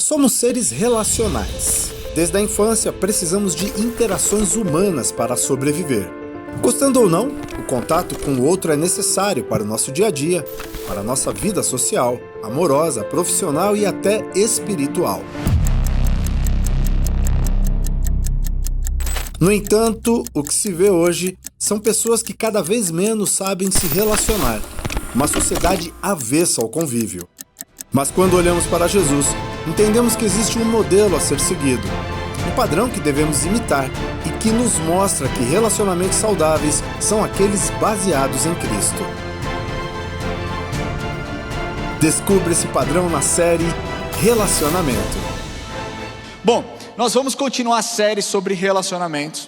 Somos seres relacionais. Desde a infância, precisamos de interações humanas para sobreviver. Gostando ou não, o contato com o outro é necessário para o nosso dia a dia, para a nossa vida social, amorosa, profissional e até espiritual. No entanto, o que se vê hoje são pessoas que cada vez menos sabem se relacionar, uma sociedade avessa ao convívio. Mas quando olhamos para Jesus, entendemos que existe um modelo a ser seguido, um padrão que devemos imitar e que nos mostra que relacionamentos saudáveis são aqueles baseados em Cristo. Descubra esse padrão na série Relacionamento. Bom, nós vamos continuar a série sobre relacionamentos.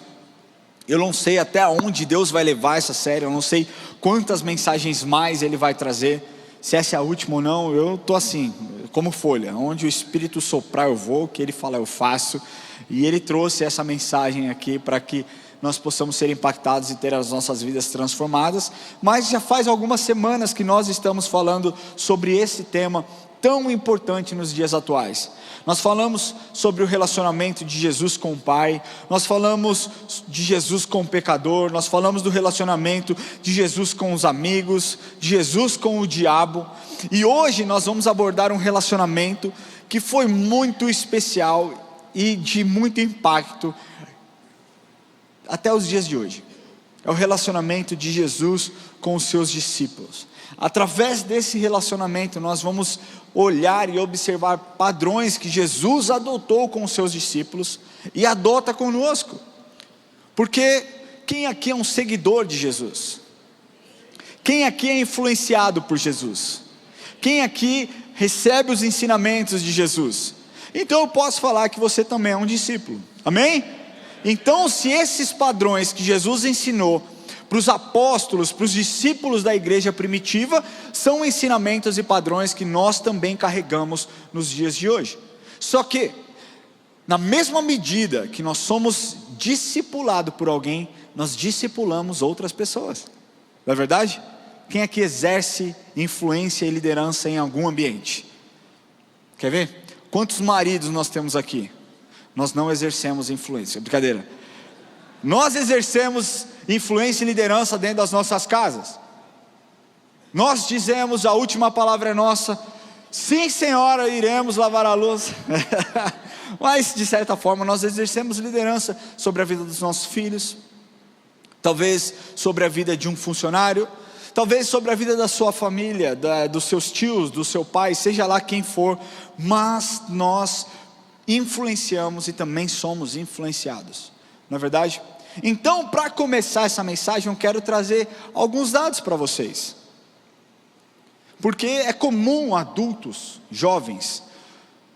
Eu não sei até onde Deus vai levar essa série, eu não sei quantas mensagens mais Ele vai trazer. Se essa é a última ou não, eu estou assim, como folha, onde o Espírito soprar eu vou, o que Ele fala eu faço. E Ele trouxe essa mensagem aqui para que nós possamos ser impactados e ter as nossas vidas transformadas. Mas já faz algumas semanas que nós estamos falando sobre esse tema tão importante nos dias atuais. Nós falamos sobre o relacionamento de Jesus com o Pai, nós falamos de Jesus com o pecador, nós falamos do relacionamento de Jesus com os amigos, de Jesus com o diabo. E hoje nós vamos abordar um relacionamento que foi muito especial e de muito impacto até os dias de hoje. É o relacionamento de Jesus com os seus discípulos. Através desse relacionamento nós vamos olhar e observar padrões que Jesus adotou com os seus discípulos e adota conosco. Porque quem aqui é um seguidor de Jesus? Quem aqui é influenciado por Jesus? Quem aqui recebe os ensinamentos de Jesus? Então eu posso falar que você também é um discípulo, amém? Então, se esses padrões que Jesus ensinou para os apóstolos, para os discípulos da igreja primitiva, são ensinamentos e padrões que nós também carregamos nos dias de hoje. Só que, na mesma medida que nós somos discipulados por alguém, nós discipulamos outras pessoas, não é verdade? Quem aqui exerce influência e liderança em algum ambiente? Quer ver? Quantos maridos nós temos aqui? Nós não exercemos influência, brincadeira. Nós exercemos influência e liderança dentro das nossas casas. Nós dizemos, a última palavra é nossa. Sim, senhora, iremos lavar a louça. Mas de certa forma nós exercemos liderança sobre a vida dos nossos filhos, talvez sobre a vida de um funcionário, talvez sobre a vida da sua família, dos seus tios, do seu pai, seja lá quem for. Mas nós influenciamos e também somos influenciados, não é verdade? Então, para começar essa mensagem, eu quero trazer alguns dados para vocês. Porque é comum adultos, jovens,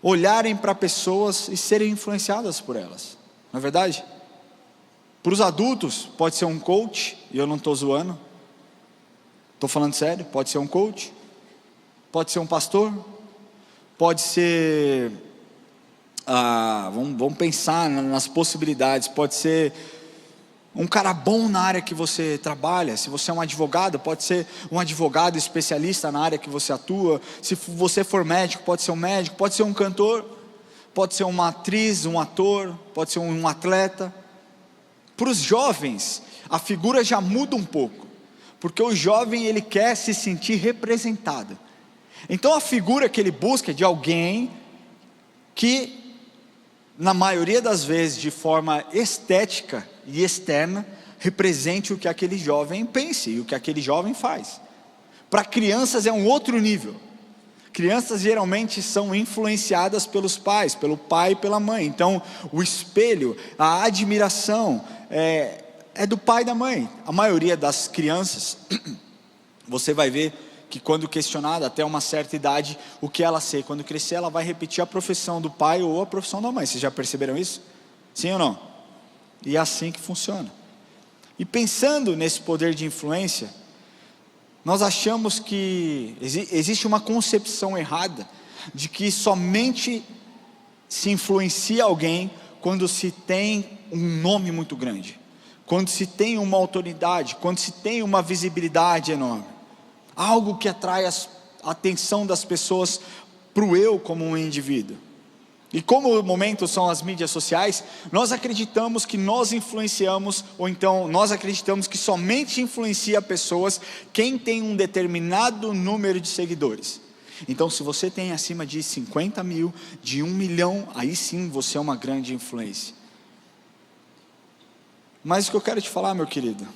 olharem para pessoas e serem influenciadas por elas, não é verdade? Para os adultos, pode ser um coach, e eu não estou zoando, estou falando sério, pode ser um coach, pode ser um pastor, pode ser... vamos pensar nas possibilidades, pode ser um cara bom na área que você trabalha. Se você é um advogado, pode ser um advogado especialista na área que você atua. Se você for médico, pode ser um médico, pode ser um cantor, pode ser uma atriz, um ator, pode ser um atleta. Para os jovens, a figura já muda um pouco, porque o jovem ele quer se sentir representado. Então a figura que ele busca é de alguém que, na maioria das vezes, de forma estética e externa, represente o que aquele jovem pense e o que aquele jovem faz. Para crianças é um outro nível. Crianças geralmente são influenciadas pelos pais, pelo pai e pela mãe. Então o espelho, a admiração é do pai e da mãe. A maioria das crianças, você vai ver que quando questionada até uma certa idade, o que ela ser, quando crescer ela vai repetir a profissão do pai ou a profissão da mãe. Vocês já perceberam isso? Sim ou não? E é assim que funciona. E pensando nesse poder de influência, nós achamos que existe uma concepção errada de que somente se influencia alguém quando se tem um nome muito grande, quando se tem uma autoridade, quando se tem uma visibilidade enorme, algo que atrai a atenção das pessoas para o eu como um indivíduo. E como o momento são as mídias sociais, nós acreditamos que nós influenciamos, ou então nós acreditamos que somente influencia pessoas quem tem um determinado número de seguidores. Então se você tem acima de 50 mil, de 1 milhão, aí sim você é uma grande influência. Mas o que eu quero te falar, meu querido,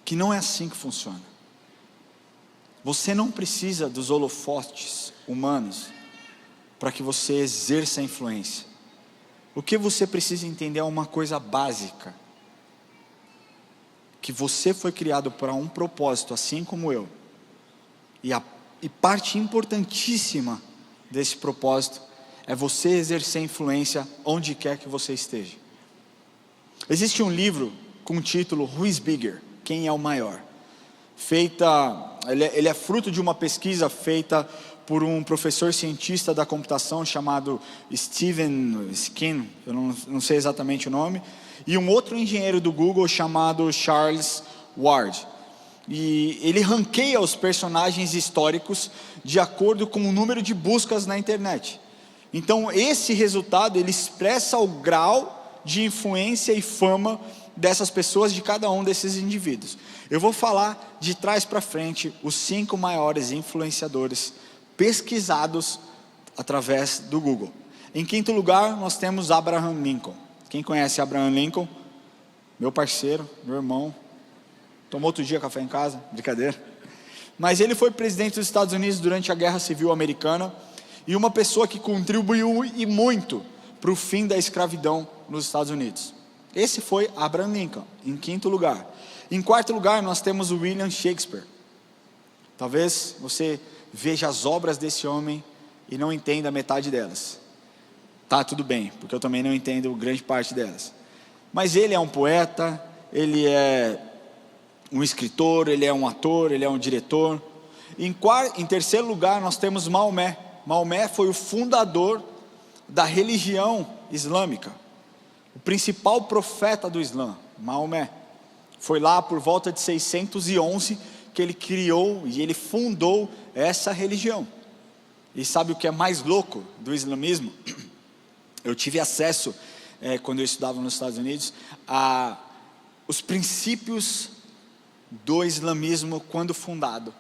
que não é assim que funciona. Você não precisa dos holofotes humanos para que você exerça a influência. O que você precisa entender é uma coisa básica: que você foi criado para um propósito, assim como eu, e parte importantíssima desse propósito é você exercer influência onde quer que você esteja. Existe um livro com o título Who is Bigger? Quem é o maior? Ele é fruto de uma pesquisa feita por um professor cientista da computação chamado Stephen Skin, eu não sei exatamente o nome, e um outro engenheiro do Google chamado Charles Ward. E ele ranqueia os personagens históricos de acordo com o número de buscas na internet. Então esse resultado, ele expressa o grau de influência e fama dessas pessoas, de cada um desses indivíduos. Eu vou falar de trás para frente os 5 maiores influenciadores pesquisados através do Google. Em quinto lugar, nós temos Abraham Lincoln. Quem conhece Abraham Lincoln? Meu parceiro, meu irmão. Tomou outro dia café em casa? Brincadeira. Mas ele foi presidente dos Estados Unidos durante a Guerra Civil Americana e uma pessoa que contribuiu e muito para o fim da escravidão nos Estados Unidos. Esse foi Abraham Lincoln, em quinto lugar. Em quarto lugar, nós temos o William Shakespeare. Talvez você veja as obras desse homem e não entenda metade delas. Tá, tudo bem, porque eu também não entendo grande parte delas. Mas ele é um poeta, ele é um escritor, ele é um ator, ele é um diretor. Em terceiro lugar, nós temos Maomé. Maomé foi o fundador da religião islâmica. O principal profeta do Islã, Maomé. Foi lá por volta de 611 que ele criou e ele fundou essa religião. E sabe o que é mais louco do islamismo? Eu tive acesso, quando eu estudava nos Estados Unidos, a os princípios do islamismo quando fundado.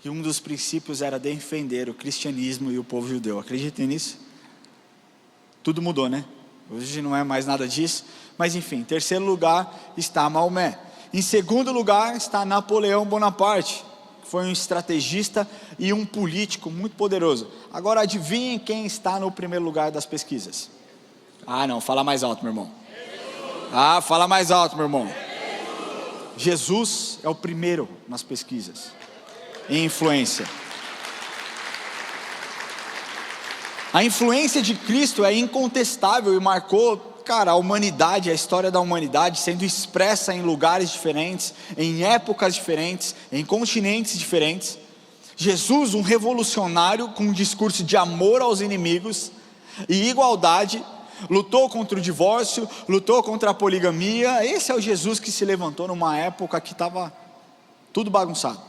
E um dos princípios era defender o cristianismo e o povo judeu. Acreditem nisso? Tudo mudou, né? Hoje não é mais nada disso. Mas enfim, em terceiro lugar está Maomé. Em segundo lugar está Napoleão Bonaparte, que foi um estrategista e um político muito poderoso. Agora adivinhem quem está no primeiro lugar das pesquisas. Ah não, fala mais alto, meu irmão. Ah, fala mais alto, meu irmão. Jesus é o primeiro nas pesquisas em influência. A influência de Cristo é incontestável e marcou, a humanidade, a história da humanidade, sendo expressa em lugares diferentes, em épocas diferentes, em continentes diferentes. Jesus, um revolucionário com um discurso de amor aos inimigos e igualdade, lutou contra o divórcio, lutou contra a poligamia. Esse é o Jesus que se levantou numa época que estava tudo bagunçado.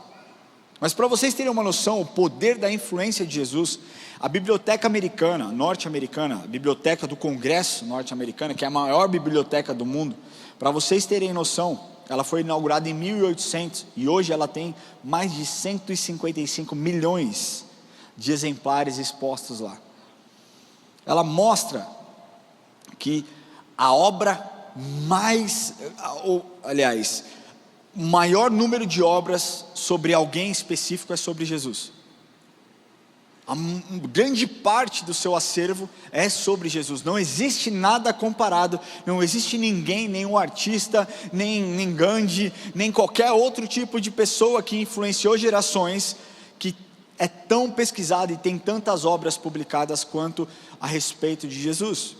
Mas para vocês terem uma noção, o poder da influência de Jesus, a biblioteca americana, norte-americana, a biblioteca do Congresso norte-americana, que é a maior biblioteca do mundo, para vocês terem noção, ela foi inaugurada em 1800 e hoje ela tem mais de 155 milhões de exemplares expostos lá. Ela mostra que a obra o maior número de obras sobre alguém específico é sobre Jesus. A grande parte do seu acervo é sobre Jesus. Não existe nada comparado, não existe ninguém, nenhum artista, nem Gandhi, nem qualquer outro tipo de pessoa que influenciou gerações, que é tão pesquisado e tem tantas obras publicadas quanto a respeito de Jesus.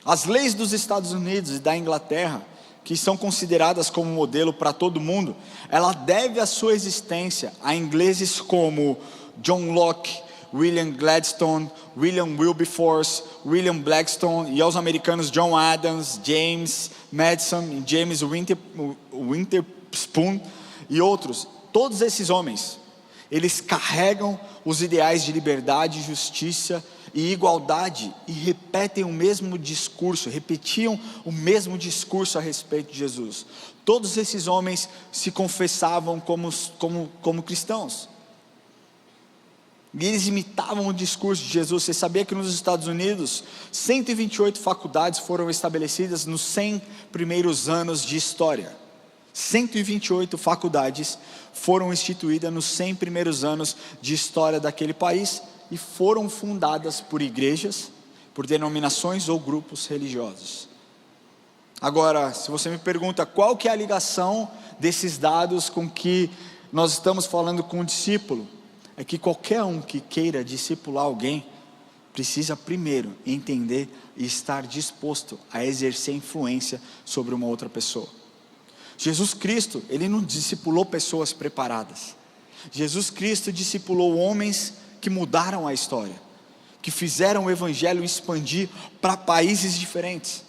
As leis dos Estados Unidos e da Inglaterra, que são consideradas como modelo para todo mundo, ela deve a sua existência a ingleses como John Locke, William Gladstone, William Wilberforce, William Blackstone, e aos americanos John Adams, James Madison, James Witherspoon e outros. Todos esses homens, Eles carregam os ideais de liberdade, justiça e igualdade e repetem o mesmo discurso, repetiam o mesmo discurso a respeito de Jesus. Todos esses homens se confessavam como cristãos. E eles imitavam o discurso de Jesus. Você sabia que nos Estados Unidos 128 faculdades foram estabelecidas nos 100 primeiros anos de história? 128 faculdades foram instituídas nos 100 primeiros anos de história daquele país e foram fundadas por igrejas, por denominações ou grupos religiosos. Agora, se você me pergunta qual que é a ligação desses dados com que nós estamos falando com o discípulo, é que qualquer um que queira discipular alguém, precisa primeiro entender e estar disposto a exercer influência sobre uma outra pessoa. Jesus Cristo, Ele não discipulou pessoas preparadas. Jesus Cristo discipulou homens que mudaram a história, que fizeram o Evangelho expandir para países diferentes.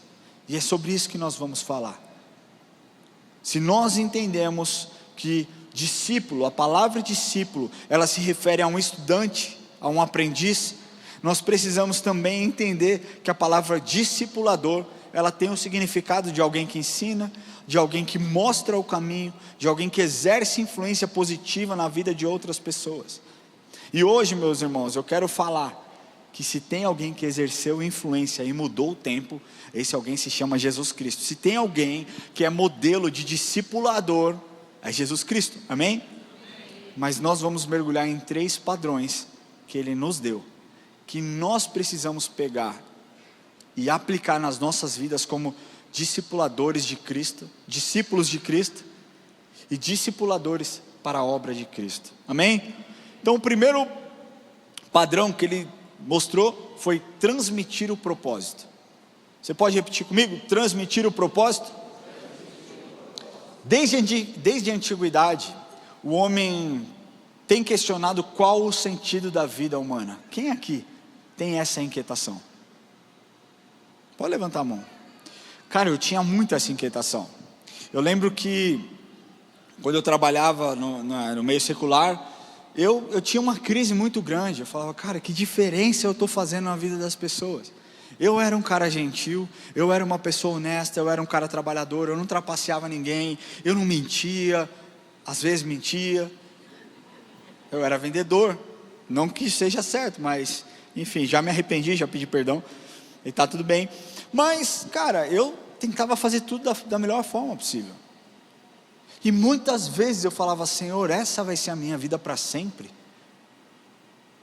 E é sobre isso que nós vamos falar. Se nós entendemos que discípulo, a palavra discípulo, ela se refere a um estudante, a um aprendiz, nós precisamos também entender que a palavra discipulador, ela tem o significado de alguém que ensina, de alguém que mostra o caminho, de alguém que exerce influência positiva na vida de outras pessoas. E hoje, meus irmãos, eu quero falar que se tem alguém que exerceu influência e mudou o tempo, esse alguém se chama Jesus Cristo. Se tem alguém que é modelo de discipulador, é Jesus Cristo, amém? Mas nós vamos mergulhar em 3 padrões que Ele nos deu, que nós precisamos pegar e aplicar nas nossas vidas como discipuladores de Cristo, discípulos de Cristo e discipuladores para a obra de Cristo, amém? Então o primeiro padrão que Ele mostrou foi transmitir o propósito. Você pode repetir comigo? Transmitir o propósito? Desde a antiguidade, o homem tem questionado qual o sentido da vida humana. Quem aqui tem essa inquietação? Pode levantar a mão. Cara, eu tinha muito essa inquietação. Eu lembro que quando eu trabalhava no meio secular, eu tinha uma crise muito grande. Eu falava, cara, que diferença eu estou fazendo na vida das pessoas. Eu era um cara gentil, eu era uma pessoa honesta, eu era um cara trabalhador, eu não trapaceava ninguém, eu não mentia, às vezes mentia, eu era vendedor, não que seja certo, mas enfim, já me arrependi, já pedi perdão, e está tudo bem, mas cara, eu tentava fazer tudo da melhor forma possível, e muitas vezes eu falava, Senhor, essa vai ser a minha vida para sempre,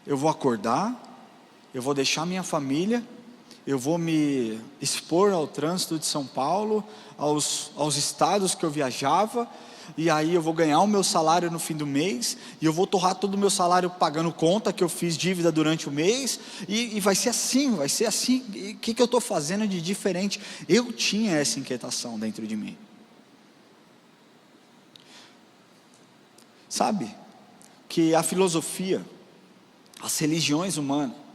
eu vou acordar, eu vou deixar minha família, eu vou me expor ao trânsito de São Paulo, aos estados que eu viajava, e aí eu vou ganhar o meu salário no fim do mês, e eu vou torrar todo o meu salário pagando conta, que eu fiz dívida durante o mês, e vai ser assim, o que eu estou fazendo de diferente? Eu tinha essa inquietação dentro de mim. Sabe, que a filosofia, as religiões humanas,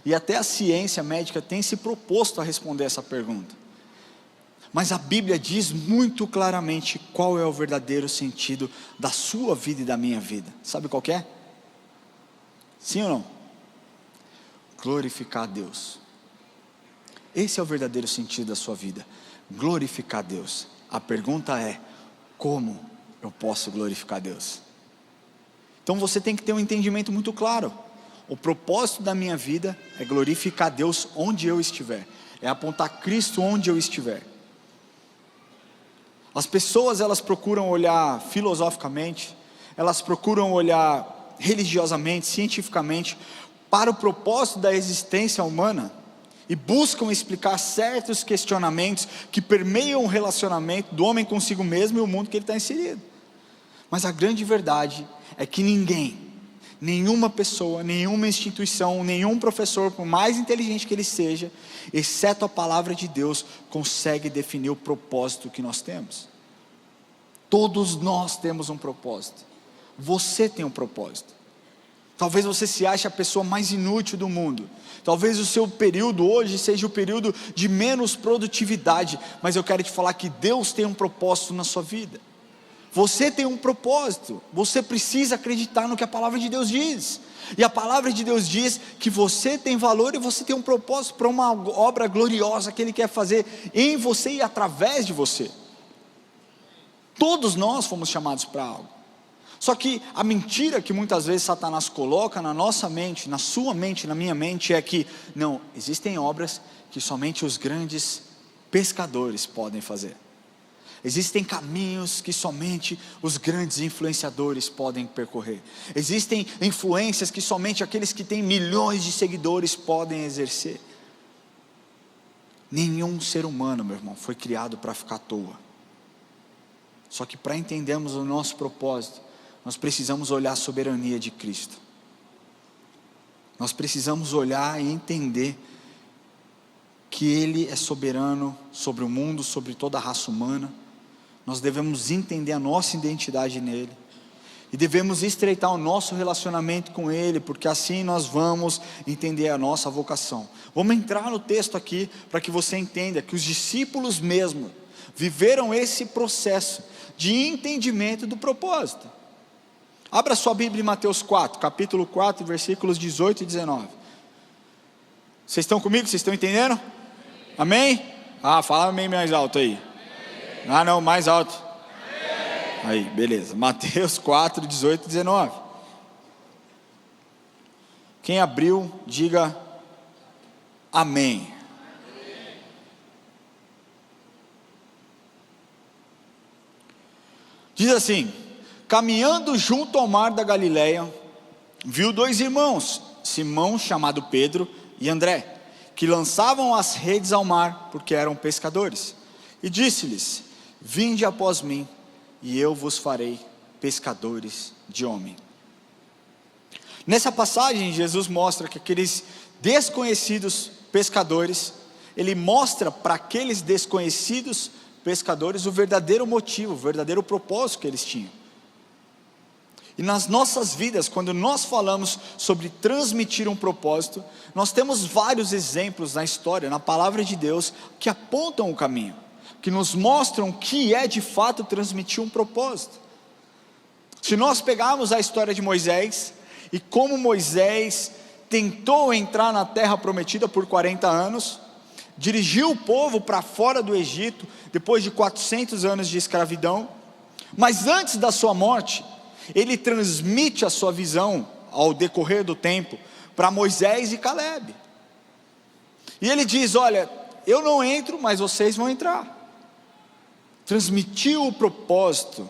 e até a ciência médica tem se proposto a responder essa pergunta. Mas a Bíblia diz muito claramente qual é o verdadeiro sentido da sua vida e da minha vida. Sabe qual que é? Sim ou não? Glorificar a Deus. Esse é o verdadeiro sentido da sua vida. Glorificar a Deus. A pergunta é, como eu posso glorificar a Deus? Então você tem que ter um entendimento muito claro. O propósito da minha vida é glorificar Deus onde eu estiver, é apontar Cristo onde eu estiver. As pessoas, elas procuram olhar filosoficamente, elas procuram olhar religiosamente, cientificamente, para o propósito da existência humana, e buscam explicar certos questionamentos que permeiam o relacionamento do homem consigo mesmo e o mundo que ele está inserido. Mas a grande verdade é que nenhuma pessoa, nenhuma instituição, nenhum professor, por mais inteligente que ele seja, exceto a palavra de Deus, consegue definir o propósito que nós temos. Todos nós temos um propósito. Você tem um propósito. Talvez você se ache a pessoa mais inútil do mundo. Talvez o seu período hoje seja o período de menos produtividade, mas eu quero te falar que Deus tem um propósito na sua vida. Você tem um propósito, você precisa acreditar no que a palavra de Deus diz. E a palavra de Deus diz que você tem valor e você tem um propósito para uma obra gloriosa que Ele quer fazer em você e através de você. Todos nós fomos chamados para algo. Só que a mentira que muitas vezes Satanás coloca na nossa mente, na sua mente, na minha mente, é que não, existem obras que somente os grandes pescadores podem fazer. Existem caminhos que somente os grandes influenciadores podem percorrer. Existem influências que somente aqueles que têm milhões de seguidores podem exercer. Nenhum ser humano, meu irmão, foi criado para ficar à toa. Só que para entendermos o nosso propósito, nós precisamos olhar a soberania de Cristo. Nós precisamos olhar e entender que Ele é soberano sobre o mundo, sobre toda a raça humana. Nós devemos entender a nossa identidade nele, e devemos estreitar o nosso relacionamento com Ele, porque assim nós vamos entender a nossa vocação. Vamos entrar no texto aqui, para que você entenda que os discípulos mesmo viveram esse processo de entendimento do propósito. Abra sua Bíblia em Mateus 4, capítulo 4, versículos 18 e 19. Vocês estão comigo? Vocês estão entendendo? Amém? Fala amém mais alto aí. Não, mais alto. Aí, beleza. Mateus 4, 18 e 19. Quem abriu, diga amém. Diz assim: caminhando junto ao mar da Galileia, viu dois irmãos, Simão, chamado Pedro, e André, que lançavam as redes ao mar, porque eram pescadores. E disse-lhes: vinde após mim, e eu vos farei pescadores de homem. Nessa passagem, Jesus mostra que aqueles desconhecidos pescadores, Ele mostra para aqueles desconhecidos pescadores o verdadeiro motivo, o verdadeiro propósito que eles tinham. E nas nossas vidas, quando nós falamos sobre transmitir um propósito, nós temos vários exemplos na história, na palavra de Deus, que apontam o caminho, que nos mostram que é de fato transmitir um propósito. Se nós pegarmos a história de Moisés, e como Moisés tentou entrar na terra prometida por 40 anos, dirigiu o povo para fora do Egito, depois de 400 anos de escravidão, mas antes da sua morte, ele transmite a sua visão, ao decorrer do tempo, para Moisés e Calebe, e ele diz: olha, eu não entro, mas vocês vão entrar. Transmitiu o propósito,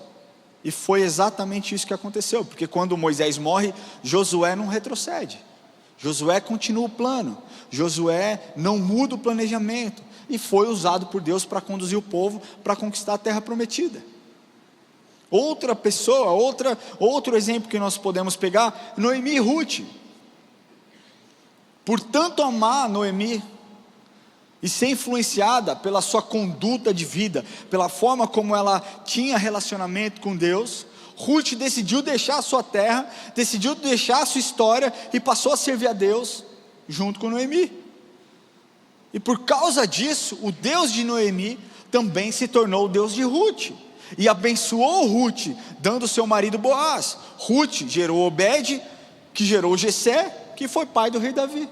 e foi exatamente isso que aconteceu, porque quando Moisés morre, Josué não retrocede, Josué continua o plano, Josué não muda o planejamento, e foi usado por Deus para conduzir o povo, para conquistar a terra prometida. Outra pessoa, outro exemplo que nós podemos pegar, Noemi e Ruth. Por tanto amar Noemi, e ser influenciada pela sua conduta de vida, pela forma como ela tinha relacionamento com Deus, Ruth decidiu deixar a sua terra, decidiu deixar a sua história, e passou a servir a Deus, junto com Noemi. E por causa disso, o Deus de Noemi, também se tornou o Deus de Ruth, e abençoou Ruth, dando seu marido Boaz. Ruth gerou Obed, que gerou Jessé, que foi pai do rei Davi.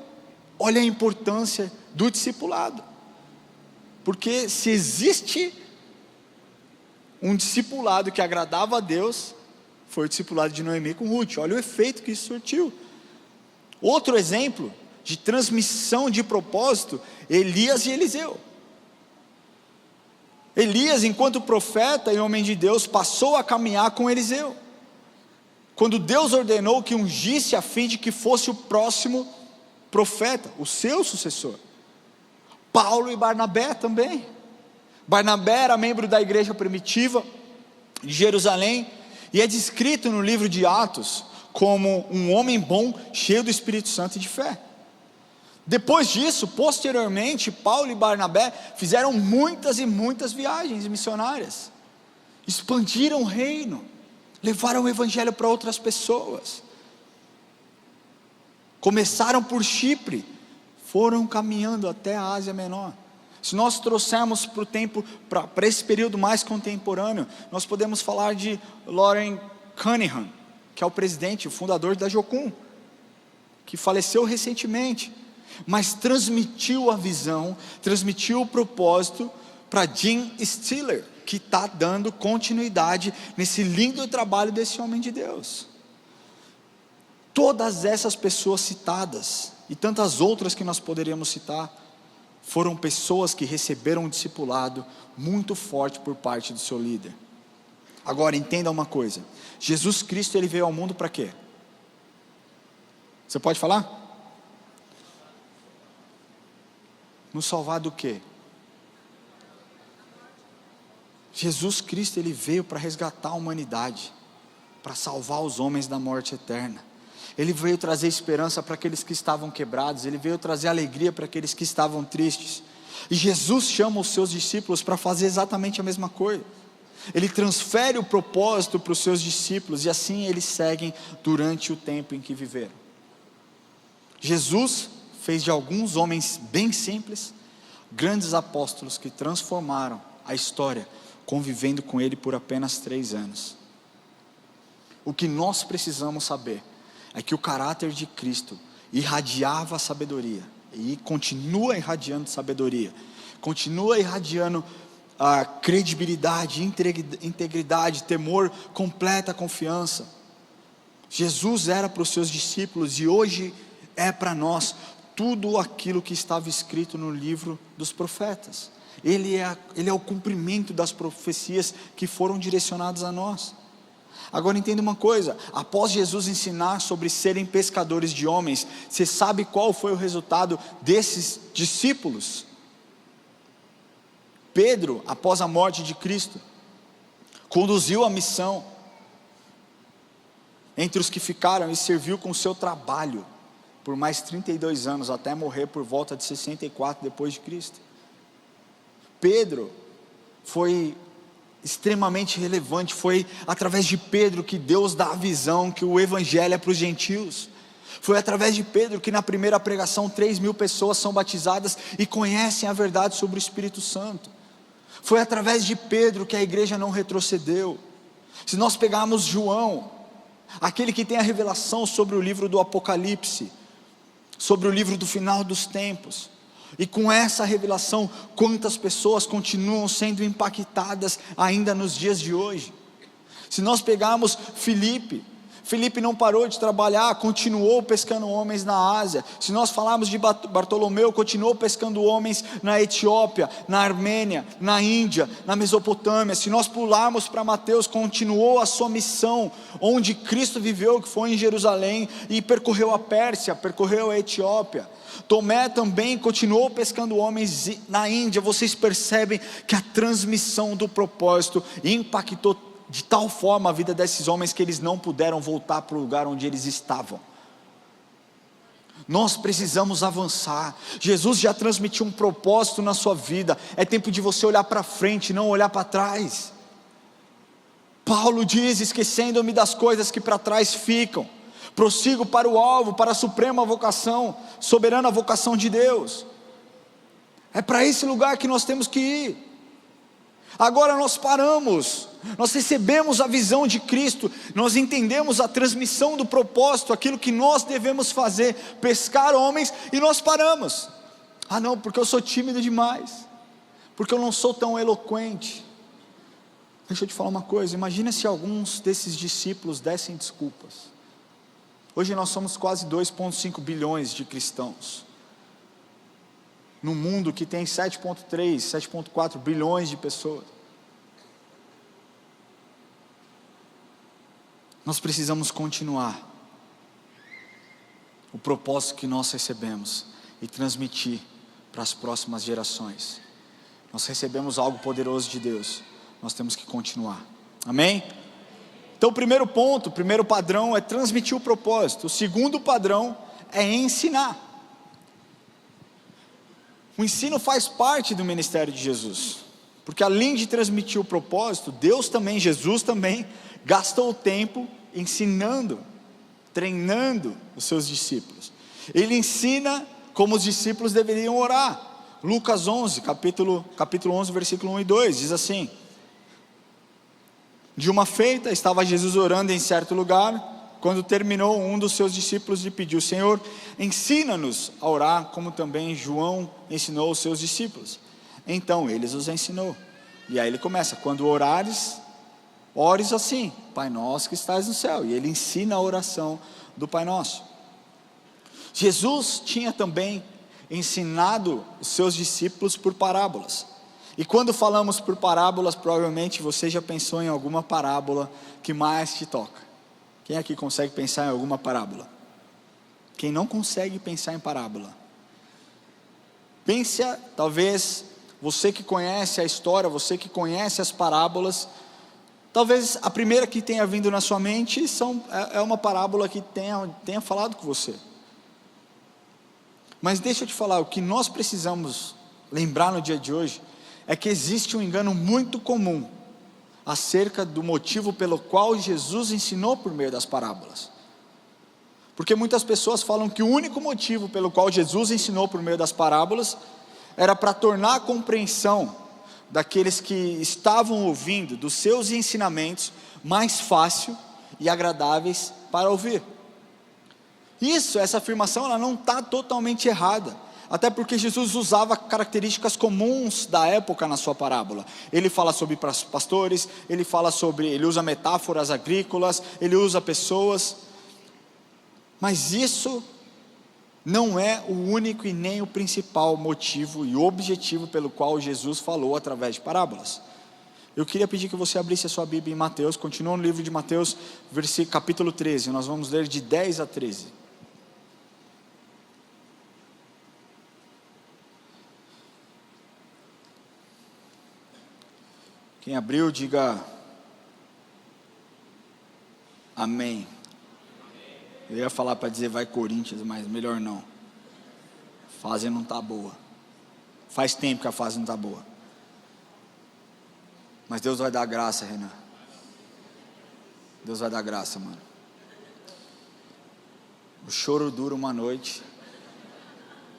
Olha a importância do discipulado, porque se existe um discipulado que agradava a Deus, foi o discipulado de Noemi com Ruth. Olha o efeito que isso surtiu. Outro exemplo de transmissão de propósito, Elias e Eliseu. Elias, enquanto profeta e homem de Deus, passou a caminhar com Eliseu, quando Deus ordenou que ungisse a fim de que fosse o próximo profeta, o seu sucessor. Paulo e Barnabé também. Barnabé era membro da igreja primitiva de Jerusalém, e é descrito no livro de Atos como um homem bom, cheio do Espírito Santo e de fé. Depois disso, posteriormente, Paulo e Barnabé fizeram muitas e muitas viagens missionárias, expandiram o reino, levaram o evangelho para outras pessoas. Começaram por Chipre, foram caminhando até a Ásia Menor. Se nós trouxermos para o tempo, para esse período mais contemporâneo, nós podemos falar de Loren Cunningham, que é o presidente, o fundador da Jocum, que faleceu recentemente, mas transmitiu a visão, transmitiu o propósito para Jim Stiller, que está dando continuidade nesse lindo trabalho desse homem de Deus. Todas essas pessoas citadas, e tantas outras que nós poderíamos citar, foram pessoas que receberam um discipulado muito forte por parte do seu líder. Agora entenda uma coisa, Jesus Cristo ele veio ao mundo para quê? Você pode falar? Nos salvar do quê? Jesus Cristo ele veio para resgatar a humanidade, para salvar os homens da morte eterna. Ele veio trazer esperança para aqueles que estavam quebrados, ele veio trazer alegria para aqueles que estavam tristes. E Jesus chama os seus discípulos para fazer exatamente a mesma coisa. Ele transfere o propósito para os seus discípulos, e assim eles seguem durante o tempo em que viveram. Jesus fez de alguns homens bem simples, grandes apóstolos que transformaram a história, convivendo com ele por apenas 3 anos. O que nós precisamos saber é que o caráter de Cristo irradiava a sabedoria, e continua irradiando sabedoria, continua irradiando a credibilidade, integridade, temor, completa confiança. Jesus era para os seus discípulos, e hoje é para nós, tudo aquilo que estava escrito no livro dos profetas. Ele é o cumprimento das profecias que foram direcionadas a nós. Agora entenda uma coisa, após Jesus ensinar sobre serem pescadores de homens, você sabe qual foi o resultado desses discípulos? Pedro, após a morte de Cristo, conduziu a missão entre os que ficaram e serviu com o seu trabalho por mais 32 anos, até morrer por volta de 64 depois de Cristo. Pedro foi extremamente relevante, foi através de Pedro que Deus dá a visão que o evangelho é para os gentios. Foi através de Pedro que na primeira pregação 3.000 pessoas são batizadas e conhecem a verdade sobre o Espírito Santo. Foi através de Pedro que a igreja não retrocedeu. Se nós pegarmos João, aquele que tem a revelação sobre o livro do Apocalipse, sobre o livro do final dos tempos, e com essa revelação, quantas pessoas continuam sendo impactadas ainda nos dias de hoje? Se nós pegarmos Filipe não parou de trabalhar, continuou pescando homens na Ásia. Se nós falarmos de Bartolomeu, continuou pescando homens na Etiópia, na Armênia, na Índia, na Mesopotâmia. Se nós pularmos para Mateus, continuou a sua missão, onde Cristo viveu, que foi em Jerusalém, e percorreu a Pérsia, percorreu a Etiópia. Tomé também continuou pescando homens na Índia. Vocês percebem que a transmissão do propósito impactou de tal forma a vida desses homens que eles não puderam voltar para o lugar onde eles estavam. Nós precisamos avançar. Jesus já transmitiu um propósito na sua vida. É tempo de você olhar para frente, não olhar para trás. Paulo diz: esquecendo-me das coisas que para trás ficam, prossigo para o alvo, para a suprema vocação, soberana vocação de Deus. É para esse lugar que nós temos que ir. Agora nós paramos, nós recebemos a visão de Cristo, nós entendemos a transmissão do propósito, aquilo que nós devemos fazer, pescar homens, e nós paramos. Ah não, porque eu sou tímido demais, porque eu não sou tão eloquente. Deixa eu te falar uma coisa, imagina se alguns desses discípulos dessem desculpas. Hoje nós somos quase 2,5 bilhões de cristãos, no mundo que tem 7,3, 7,4 bilhões de pessoas. Nós precisamos continuar o propósito que nós recebemos e transmitir para as próximas gerações. Nós recebemos algo poderoso de Deus, nós temos que continuar. Amém? Então o primeiro ponto, o primeiro padrão é transmitir o propósito. O segundo padrão é ensinar. O ensino faz parte do ministério de Jesus, porque além de transmitir o propósito, Jesus também gastou tempo ensinando, treinando os seus discípulos. Ele ensina como os discípulos deveriam orar. Lucas 11, capítulo 11, versículo 1 e 2, diz assim: de uma feita, estava Jesus orando em certo lugar. Quando terminou, um dos seus discípulos lhe pediu: Senhor, ensina-nos a orar, como também João ensinou os seus discípulos. Então ele os ensinou. E aí ele começa: quando orares, ores assim: Pai nosso que estás no céu. E ele ensina a oração do Pai Nosso. Jesus tinha também ensinado os seus discípulos por parábolas. E quando falamos por parábolas, provavelmente você já pensou em alguma parábola que mais te toca. Quem aqui consegue pensar em alguma parábola? Quem não consegue pensar em parábola, pensa, talvez você que conhece a história, você que conhece as parábolas, talvez a primeira que tenha vindo na sua mente é uma parábola que tenha falado com você. Mas deixa eu te falar, o que nós precisamos lembrar no dia de hoje é que existe um engano muito comum acerca do motivo pelo qual Jesus ensinou por meio das parábolas. Porque muitas pessoas falam que o único motivo pelo qual Jesus ensinou por meio das parábolas era para tornar a compreensão daqueles que estavam ouvindo dos seus ensinamentos mais fácil e agradáveis para ouvir. Essa afirmação, ela não está totalmente errada, até porque Jesus usava características comuns da época na sua parábola. Ele fala sobre pastores, ele usa metáforas agrícolas, ele usa pessoas, mas isso não é o único e nem o principal motivo e objetivo pelo qual Jesus falou através de parábolas. Eu queria pedir que você abrisse a sua Bíblia em Mateus, continua no livro de Mateus, capítulo 13, nós vamos ler de 10 a 13. Quem abriu, diga amém. Eu ia falar para dizer vai Corinthians, mas melhor não. A fase não está boa. Faz tempo que a fase não está boa. Mas Deus vai dar graça, Renan. Deus vai dar graça, mano. O choro dura uma noite,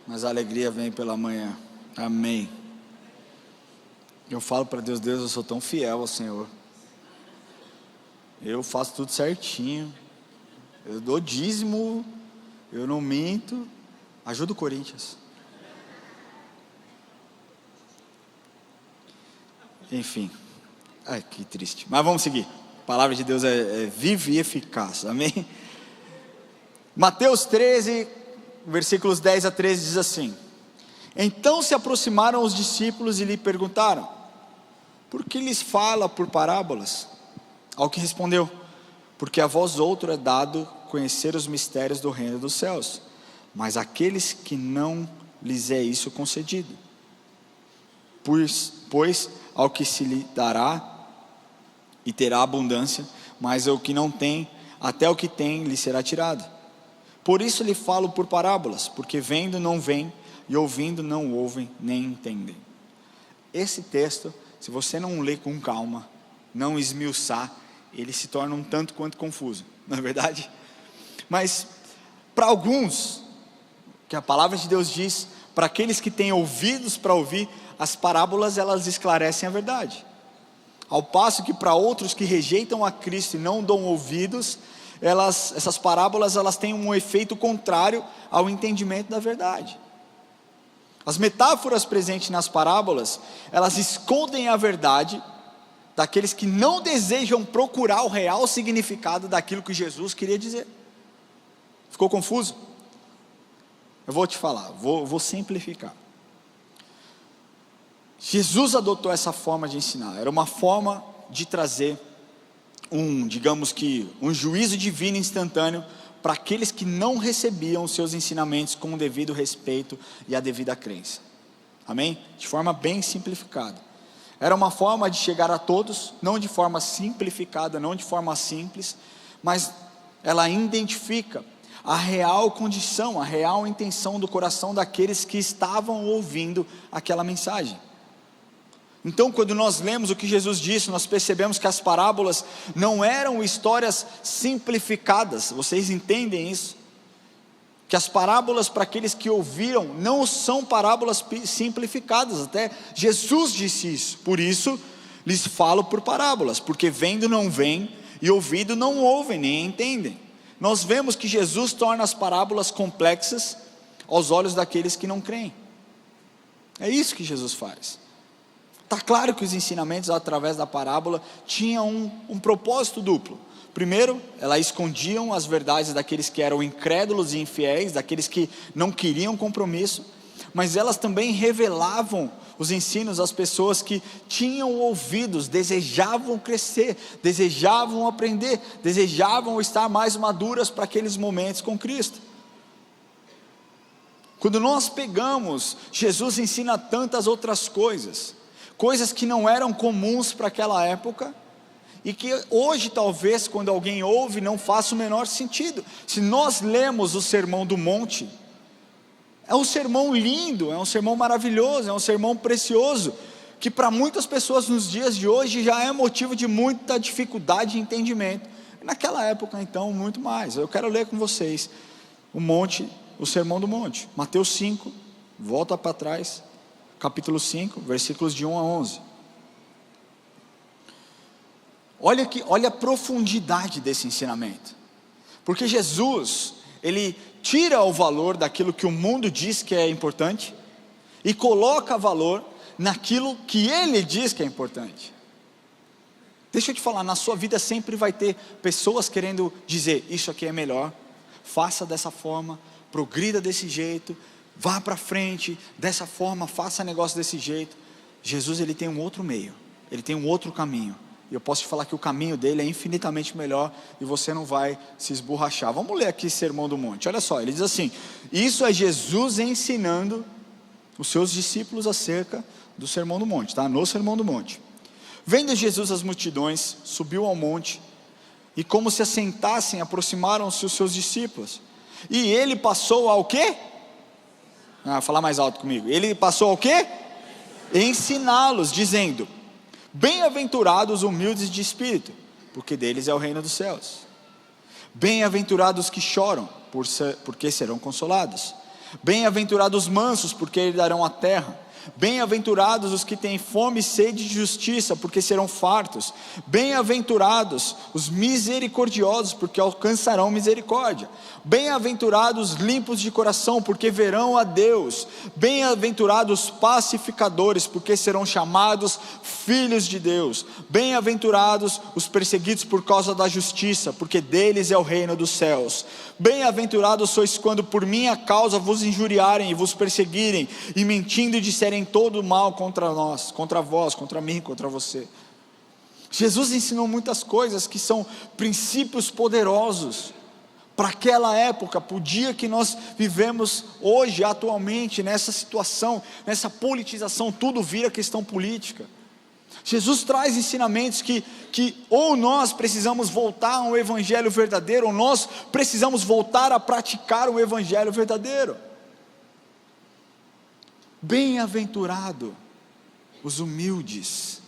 mas a alegria vem pela manhã. Amém. Eu falo para Deus: Deus, eu sou tão fiel ao Senhor. Eu faço tudo certinho. Eu dou dízimo, eu não minto. Ajuda o Corinthians. Enfim, ai que triste, mas vamos seguir. A palavra de Deus é viva e eficaz, amém? Mateus 13, versículos 10 a 13 diz assim: então se aproximaram os discípulos e lhe perguntaram: por que lhes fala por parábolas? Ao que respondeu: porque a vós outro é dado conhecer os mistérios do reino dos céus, mas aqueles que não lhes é isso concedido. Pois ao que se lhe dará e terá abundância, mas ao que não tem, até o que tem lhe será tirado. Por isso lhe falo por parábolas, porque vendo não veem, e ouvindo não ouvem nem entendem. Esse texto, se você não ler com calma, não esmiuçar, ele se torna um tanto quanto confuso, não é verdade? Mas para alguns, que a palavra de Deus diz, para aqueles que têm ouvidos para ouvir, as parábolas elas esclarecem a verdade. Ao passo que para outros que rejeitam a Cristo e não dão ouvidos, essas parábolas elas têm um efeito contrário ao entendimento da verdade. As metáforas presentes nas parábolas, elas escondem a verdade daqueles que não desejam procurar o real significado daquilo que Jesus queria dizer. Ficou confuso? Eu vou te falar, vou simplificar. Jesus adotou essa forma de ensinar, era uma forma de trazer digamos que um juízo divino instantâneo para aqueles que não recebiam os seus ensinamentos com o devido respeito e a devida crença. Amém? De forma bem simplificada. Era uma forma de chegar a todos, não de forma simplificada, não de forma simples, mas ela identifica a real condição, a real intenção do coração daqueles que estavam ouvindo aquela mensagem. Então, quando nós lemos o que Jesus disse, nós percebemos que as parábolas não eram histórias simplificadas. Vocês entendem isso? que as parábolas para aqueles que ouviram não são parábolas simplificadas, até Jesus disse isso. Por isso lhes falo por parábolas, porque vendo não veem, e ouvindo não ouvem nem entendem. Nós vemos que Jesus torna as parábolas complexas aos olhos daqueles que não creem. É isso que Jesus faz. Está claro que os ensinamentos através da parábola tinham um propósito duplo. Primeiro, elas escondiam as verdades daqueles que eram incrédulos e infiéis, daqueles que não queriam compromisso, mas elas também revelavam os ensinos às pessoas que tinham ouvidos, desejavam crescer, desejavam aprender, desejavam estar mais maduras para aqueles momentos com Cristo. Quando nós pegamos, Jesus ensina tantas outras coisas que não eram comuns para aquela época, e que hoje talvez quando alguém ouve não faça o menor sentido. Se nós lemos o Sermão do Monte, é um sermão lindo, é um sermão maravilhoso, é um sermão precioso, que para muitas pessoas nos dias de hoje já é motivo de muita dificuldade de entendimento. Naquela época então muito mais. Eu quero ler com vocês o Sermão do Monte, Mateus 5, volta para trás, capítulo 5, versículos de 1 a 11. Olha a profundidade desse ensinamento, porque Jesus, Ele tira o valor daquilo que o mundo diz que é importante, e coloca valor naquilo que Ele diz que é importante. Deixa eu te falar, na sua vida sempre vai ter pessoas querendo dizer, isso aqui é melhor, faça dessa forma, progrida desse jeito, vá para frente, dessa forma, faça negócio desse jeito. Jesus, Ele tem um outro meio, Ele tem um outro caminho, e eu posso te falar que o caminho dele é infinitamente melhor, e você não vai se esborrachar. Vamos ler aqui Sermão do Monte, olha só, ele diz assim, isso é Jesus ensinando os seus discípulos acerca do Sermão do Monte, tá? No Sermão do Monte. Vendo Jesus as multidões, subiu ao monte, e como se assentassem, aproximaram-se os seus discípulos, e ele passou ao quê? Falar mais alto comigo, ele passou ao quê? Ensiná-los, dizendo, bem-aventurados os humildes de espírito, porque deles é o reino dos céus. Bem-aventurados os que choram, porque serão consolados. Bem-aventurados os mansos, porque herdarão a terra. Bem-aventurados os que têm fome e sede de justiça, porque serão fartos. Bem-aventurados os misericordiosos, porque alcançarão misericórdia. Bem-aventurados os limpos de coração, porque verão a Deus. Bem-aventurados os pacificadores, porque serão chamados filhos de Deus. Bem-aventurados os perseguidos por causa da justiça, porque deles é o reino dos céus. Bem-aventurados sois quando por minha causa vos injuriarem e vos perseguirem, e mentindo disserem todo mal contra nós, contra vós, contra mim, contra você. Jesus ensinou muitas coisas que são princípios poderosos para aquela época, para o dia que nós vivemos hoje, atualmente, nessa situação, nessa politização, tudo vira questão política. Jesus traz ensinamentos que ou nós precisamos voltar a um evangelho verdadeiro, ou nós precisamos voltar a praticar o evangelho verdadeiro. Bem-aventurado os humildes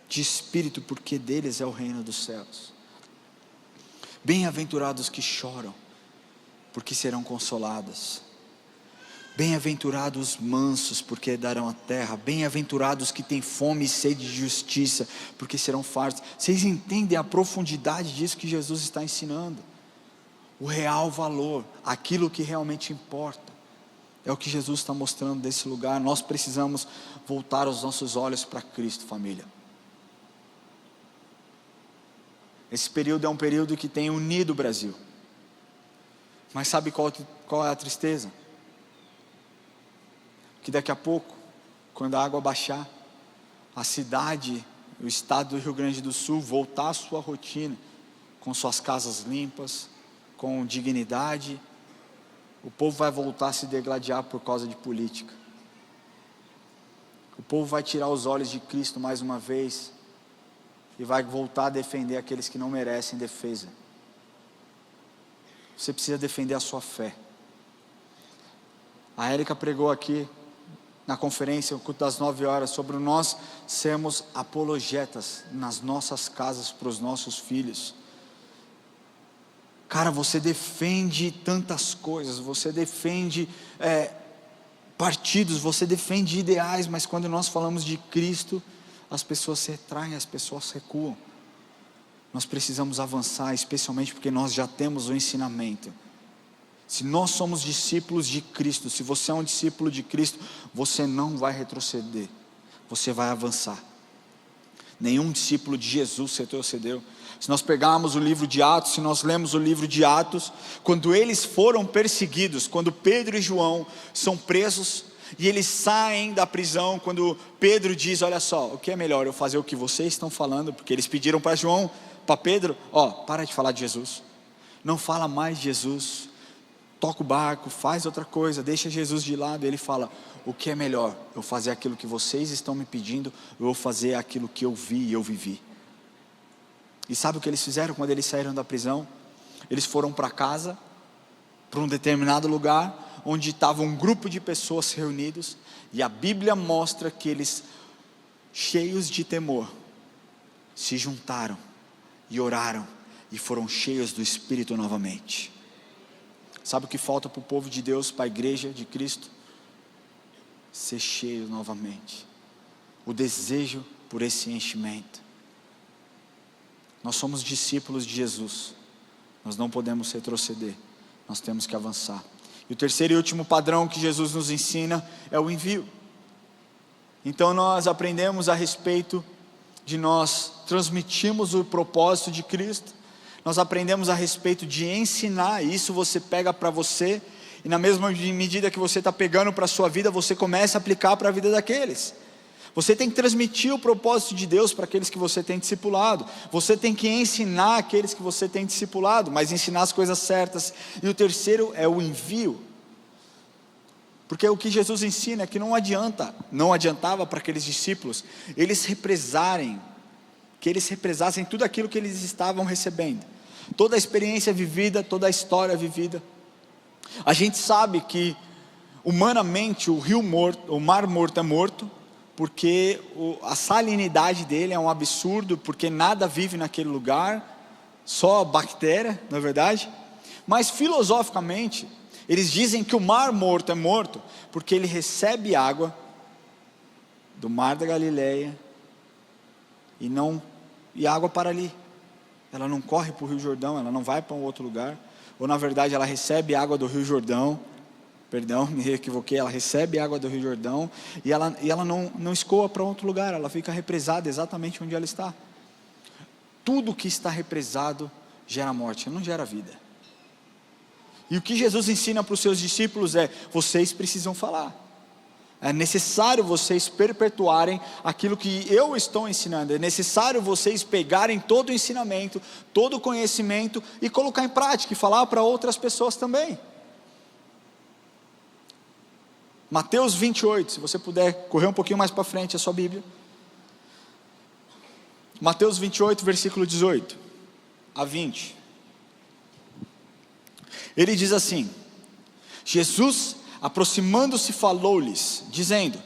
de espírito, porque deles é o reino dos céus. Bem-aventurados os que choram, porque serão consolados. Bem-aventurados os mansos, porque herdarão a terra. Bem-aventurados os que têm fome e sede de justiça, porque serão fartos. Vocês entendem a profundidade disso que Jesus está ensinando? O real valor, aquilo que realmente importa, é o que Jesus está mostrando desse lugar. Nós precisamos voltar os nossos olhos para Cristo, família. Esse período é um período que tem unido o Brasil, mas sabe qual é a tristeza? Que daqui a pouco, quando a água baixar, a cidade, o estado do Rio Grande do Sul voltar à sua rotina, com suas casas limpas, com dignidade, o povo vai voltar a se degladiar por causa de política. O povo vai tirar os olhos de Cristo mais uma vez, e vai voltar a defender aqueles que não merecem defesa. Você precisa defender a sua fé. A Érica pregou aqui, na conferência, o culto das 9 horas, sobre nós sermos apologetas nas nossas casas, para os nossos filhos. Cara, você defende tantas coisas, você defende partidos, você defende ideais, mas quando nós falamos de Cristo, as pessoas se retraem, as pessoas recuam. Nós precisamos avançar, especialmente porque nós já temos o ensinamento. Se nós somos discípulos de Cristo, se você é um discípulo de Cristo, você não vai retroceder, você vai avançar. Nenhum discípulo de Jesus retrocedeu. Se nós pegarmos o livro de Atos, se nós lemos o livro de Atos, quando eles foram perseguidos, quando Pedro e João são presos, e eles saem da prisão, quando Pedro diz, olha só, o que é melhor, eu fazer o que vocês estão falando, porque eles pediram para João, para Pedro, para de falar de Jesus, não fala mais de Jesus, toca o barco, faz outra coisa, deixa Jesus de lado. E ele fala, o que é melhor, eu fazer aquilo que vocês estão me pedindo, eu vou fazer aquilo que eu vi e eu vivi. E sabe o que eles fizeram quando eles saíram da prisão? Eles foram para casa, para um determinado lugar, onde estava um grupo de pessoas reunidos, e a Bíblia mostra que eles, cheios de temor, se juntaram e oraram, e foram cheios do Espírito novamente. Sabe o que falta para o povo de Deus, para a igreja de Cristo? Ser cheio novamente, o desejo por esse enchimento. Nós somos discípulos de Jesus, nós não podemos retroceder, nós temos que avançar. E o terceiro e último padrão que Jesus nos ensina é o envio. Então nós aprendemos a respeito de nós transmitirmos o propósito de Cristo, nós aprendemos a respeito de ensinar, e isso você pega para você, e na mesma medida que você está pegando para a sua vida, você começa a aplicar para a vida daqueles. Você tem que transmitir o propósito de Deus para aqueles que você tem discipulado, você tem que ensinar aqueles que você tem discipulado, mas ensinar as coisas certas. E o terceiro é o envio, porque o que Jesus ensina é que não adiantava para aqueles discípulos, eles represassem tudo aquilo que eles estavam recebendo, toda a experiência vivida, toda a história vivida. A gente sabe que humanamente o Mar Morto é morto, porque a salinidade dele é um absurdo, porque nada vive naquele lugar, só bactéria, na verdade. Mas filosoficamente, eles dizem que o Mar Morto é morto, porque ele recebe água do Mar da Galileia, e a água para ali, ela não corre para o Rio Jordão, ela não vai para um outro lugar, ou na verdade ela recebe água do Rio Jordão, me equivoquei, ela recebe água do Rio Jordão, e ela não escoa para outro lugar, ela fica represada exatamente onde ela está. Tudo que está represado gera morte, não gera vida. E o que Jesus ensina para os seus discípulos é, vocês precisam falar. É necessário vocês perpetuarem aquilo que eu estou ensinando. É necessário vocês pegarem todo o ensinamento, todo o conhecimento e colocar em prática e falar para outras pessoas também. Mateus 28, se você puder correr um pouquinho mais para frente a sua Bíblia. Mateus 28, versículo 18 a 20. Ele diz assim: Jesus, aproximando-se, falou-lhes, dizendo: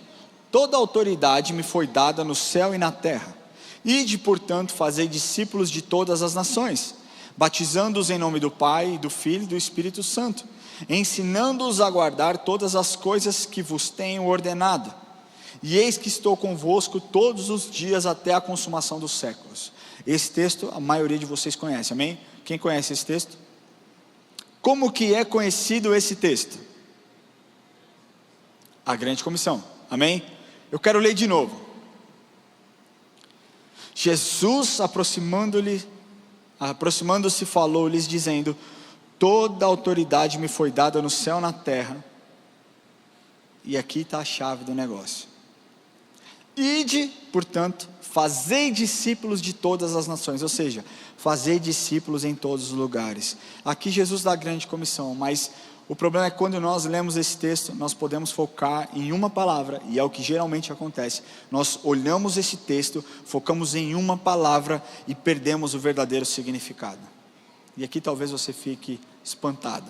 toda autoridade me foi dada no céu e na terra. Ide, portanto, fazei discípulos de todas as nações, batizando-os em nome do Pai, do Filho e do Espírito Santo, ensinando-os a guardar todas as coisas que vos tenho ordenado. E eis que estou convosco todos os dias até a consumação dos séculos. Esse texto a maioria de vocês conhece, amém? Quem conhece esse texto? Como que é conhecido esse texto? A grande comissão, amém? Eu quero ler de novo. Jesus, aproximando-se, falou-lhes, dizendo: toda autoridade me foi dada no céu e na terra. E aqui está a chave do negócio. Ide, portanto, fazei discípulos de todas as nações, ou seja, fazei discípulos em todos os lugares. Aqui Jesus dá a grande comissão, mas o problema é que quando nós lemos esse texto, nós podemos focar em uma palavra, e é o que geralmente acontece. Nós olhamos esse texto, focamos em uma palavra e perdemos o verdadeiro significado. E aqui talvez você fique espantado.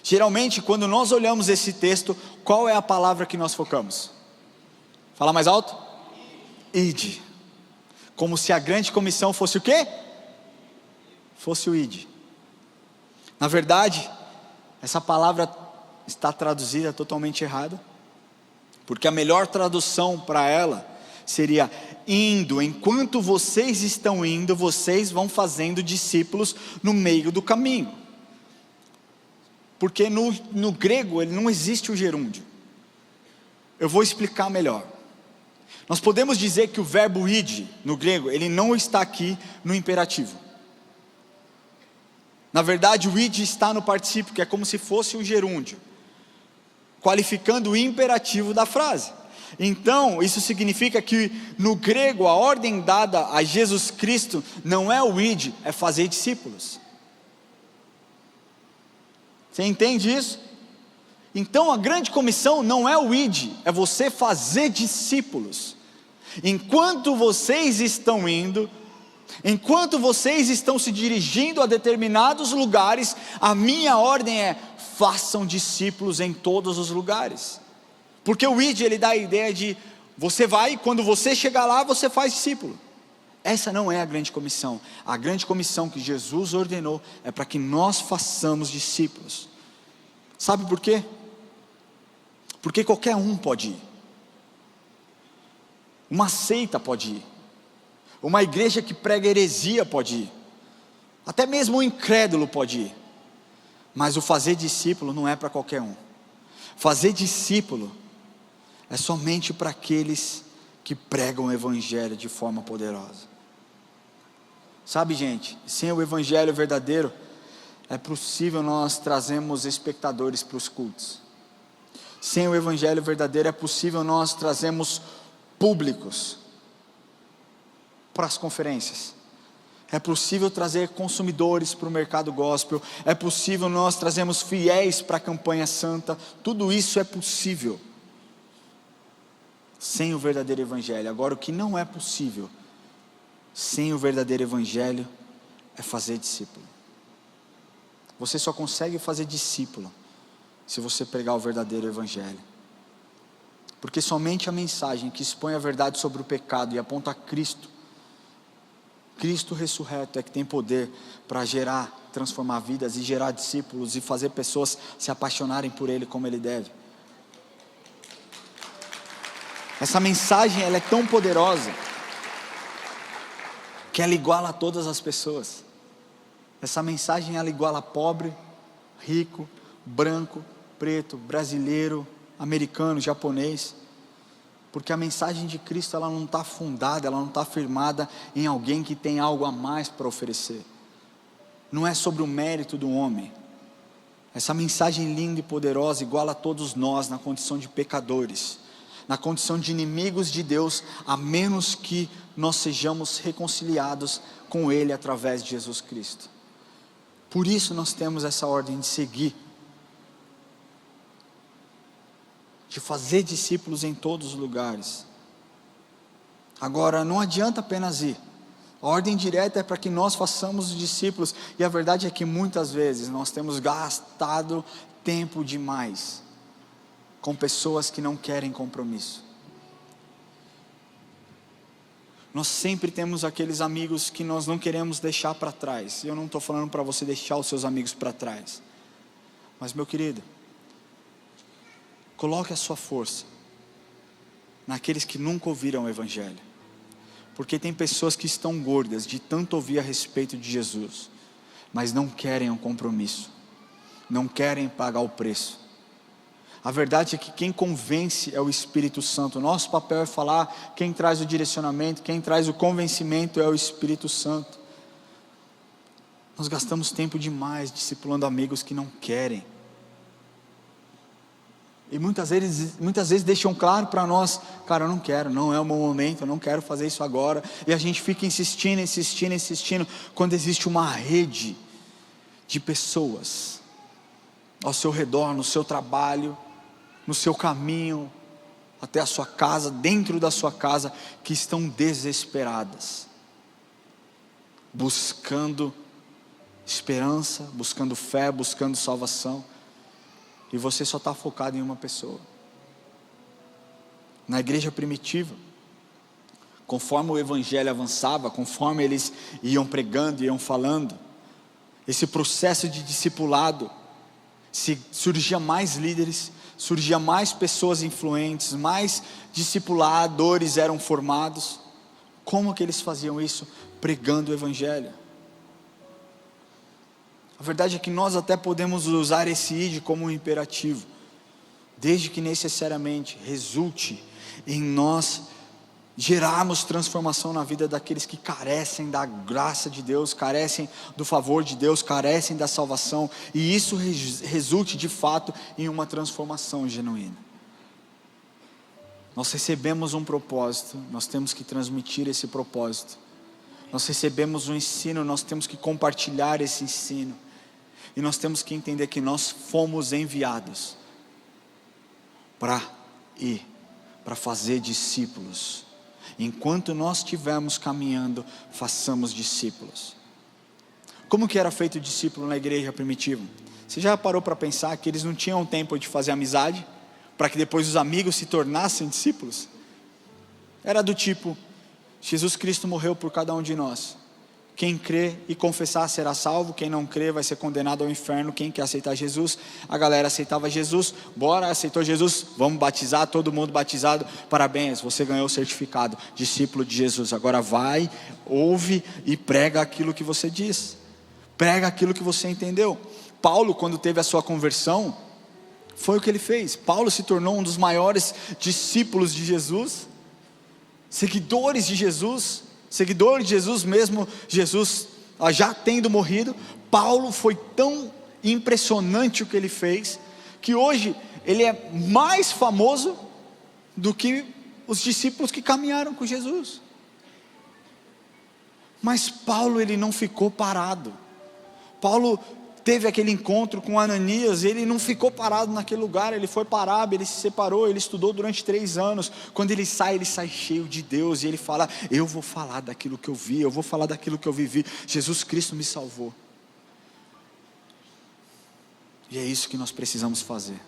Geralmente, quando nós olhamos esse texto, qual é a palavra que nós focamos? Fala mais alto. Ide. Como se a grande comissão fosse o quê? Fosse o ide. Na verdade, essa palavra está traduzida totalmente errada, porque a melhor tradução para ela seria: indo, enquanto vocês estão indo, vocês vão fazendo discípulos no meio do caminho. Porque no grego ele não existe o gerúndio. Eu vou explicar melhor. Nós podemos dizer que o verbo ide, no grego, ele não está aqui no imperativo. Na verdade, o ide está no particípio, que é como se fosse o gerúndio, qualificando o imperativo da frase. Então, isso significa que no grego, a ordem dada a Jesus Cristo não é o ide, é fazer discípulos. Você entende isso? Então a grande comissão não é o ide, é você fazer discípulos. Enquanto vocês estão indo, enquanto vocês estão se dirigindo a determinados lugares, a minha ordem é: façam discípulos em todos os lugares. Porque o id, ele dá a ideia de você vai, quando você chegar lá, você faz discípulo. Essa não é a grande comissão. A grande comissão que Jesus ordenou é para que nós façamos discípulos. Sabe por quê? Porque qualquer um pode ir. Uma seita pode ir. Uma igreja que prega heresia pode ir. Até mesmo um incrédulo pode ir. Mas o fazer discípulo não é para qualquer um. Fazer discípulo é somente para aqueles que pregam o evangelho de forma poderosa. Sabe, gente, sem o evangelho verdadeiro, é possível nós trazermos espectadores para os cultos. Sem o evangelho verdadeiro, é possível nós trazermos públicos para as conferências. É possível trazer consumidores para o mercado gospel. É possível nós trazermos fiéis para a campanha santa. Tudo isso é possível sem o verdadeiro evangelho. Agora, o que não é possível sem o verdadeiro evangelho é fazer discípulo. Você só consegue fazer discípulo se você pregar o verdadeiro evangelho. Porque somente a mensagem que expõe a verdade sobre o pecado e aponta a Cristo ressurreto, é que tem poder para transformar vidas e gerar discípulos e fazer pessoas se apaixonarem por Ele como Ele deve. Essa mensagem, ela é tão poderosa que ela iguala a todas as pessoas. Essa mensagem, ela iguala pobre, rico, branco, preto, brasileiro, americano, japonês. Porque a mensagem de Cristo, ela não está fundada, ela não está firmada em alguém que tem algo a mais para oferecer. Não é sobre o mérito do homem. Essa mensagem linda e poderosa iguala a todos nós na condição de pecadores, na condição de inimigos de Deus, a menos que nós sejamos reconciliados com Ele através de Jesus Cristo. Por isso nós temos essa ordem de seguir, de fazer discípulos em todos os lugares. Agora, não adianta apenas ir. A ordem direta é para que nós façamos discípulos, e a verdade é que muitas vezes nós temos gastado tempo demais com pessoas que não querem compromisso. Nós sempre temos aqueles amigos que nós não queremos deixar para trás. E eu não estou falando para você deixar os seus amigos para trás. Mas, meu querido, coloque a sua força naqueles que nunca ouviram o evangelho. Porque tem pessoas que estão gordas de tanto ouvir a respeito de Jesus, mas não querem um compromisso, não querem pagar o preço. A verdade é que quem convence é o Espírito Santo. Nosso papel é falar, quem traz o direcionamento, quem traz o convencimento é o Espírito Santo. Nós gastamos tempo demais discipulando amigos que não querem. E muitas vezes deixam claro para nós: cara, eu não quero, não é o meu momento, eu não quero fazer isso agora. E a gente fica insistindo, quando existe uma rede de pessoas ao seu redor, no seu trabalho, no seu caminho até a sua casa, dentro da sua casa, que estão desesperadas, buscando esperança, buscando fé, buscando salvação, e você só está focado em uma pessoa. Na igreja primitiva, conforme o evangelho avançava, conforme eles iam pregando, iam falando, esse processo de discipulado, surgia mais líderes, surgia mais pessoas influentes, mais discipuladores eram formados. Como que eles faziam isso? Pregando o Evangelho. A verdade é que nós até podemos usar esse id como um imperativo, desde que necessariamente resulte em nós gerarmos transformação na vida daqueles que carecem da graça de Deus, carecem do favor de Deus, carecem da salvação, e isso resulte de fato em uma transformação genuína. Nós recebemos um propósito, nós temos que transmitir esse propósito. Nós recebemos um ensino, nós temos que compartilhar esse ensino, e nós temos que entender que nós fomos enviados para ir, para fazer discípulos. Enquanto nós estivermos caminhando, façamos discípulos. Como que era feito o discípulo na igreja primitiva? Você já parou para pensar que eles não tinham tempo de fazer amizade, para que depois os amigos se tornassem discípulos? Era do tipo, Jesus Cristo morreu por cada um de nós. Quem crê e confessar será salvo, quem não crê vai ser condenado ao inferno. Quem quer aceitar Jesus? A galera aceitava Jesus, bora, aceitou Jesus, vamos batizar, todo mundo batizado, parabéns, você ganhou o certificado, discípulo de Jesus. Agora vai, ouve e prega aquilo que você diz, prega aquilo que você entendeu. Paulo, quando teve a sua conversão, foi o que ele fez. Paulo se tornou um dos maiores discípulos de Jesus, seguidores de Jesus, seguidor de Jesus mesmo, Jesus já tendo morrido. Paulo foi tão impressionante o que ele fez, que hoje ele é mais famoso do que os discípulos que caminharam com Jesus. Mas Paulo, ele não ficou parado. Paulo teve aquele encontro com Ananias, ele não ficou parado naquele lugar, ele foi para a Arábia, ele se separou, ele estudou durante 3 anos, quando ele sai cheio de Deus, e ele fala, eu vou falar daquilo que eu vi, eu vou falar daquilo que eu vivi, Jesus Cristo me salvou. E é isso que nós precisamos fazer.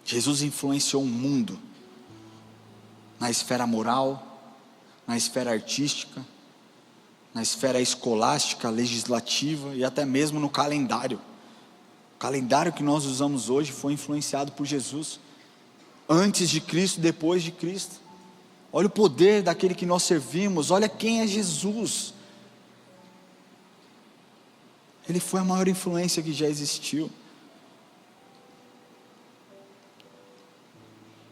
Jesus influenciou o mundo, na esfera moral, na esfera artística, na esfera escolástica, legislativa e até mesmo no calendário. O calendário que nós usamos hoje foi influenciado por Jesus, antes de Cristo, depois de Cristo. Olha o poder daquele que nós servimos, olha quem é Jesus. Ele foi a maior influência que já existiu.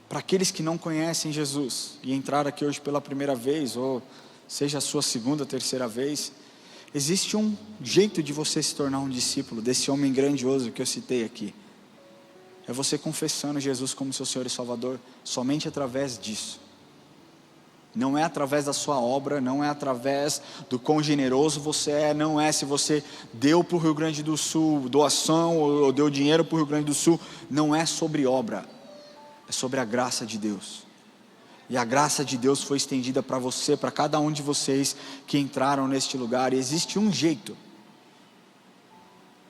Para aqueles que não conhecem Jesus e entraram aqui hoje pela primeira vez, ou seja a sua segunda, terceira vez, existe um jeito de você se tornar um discípulo desse homem grandioso que eu citei aqui. É você confessando Jesus como seu Senhor e Salvador, somente através disso. Não é através da sua obra, não é através do quão generoso você é, não é se você deu para o Rio Grande do Sul doação ou deu dinheiro para o Rio Grande do Sul, não é sobre obra, é sobre a graça de Deus. E a graça de Deus foi estendida para você, para cada um de vocês que entraram neste lugar. E existe um jeito,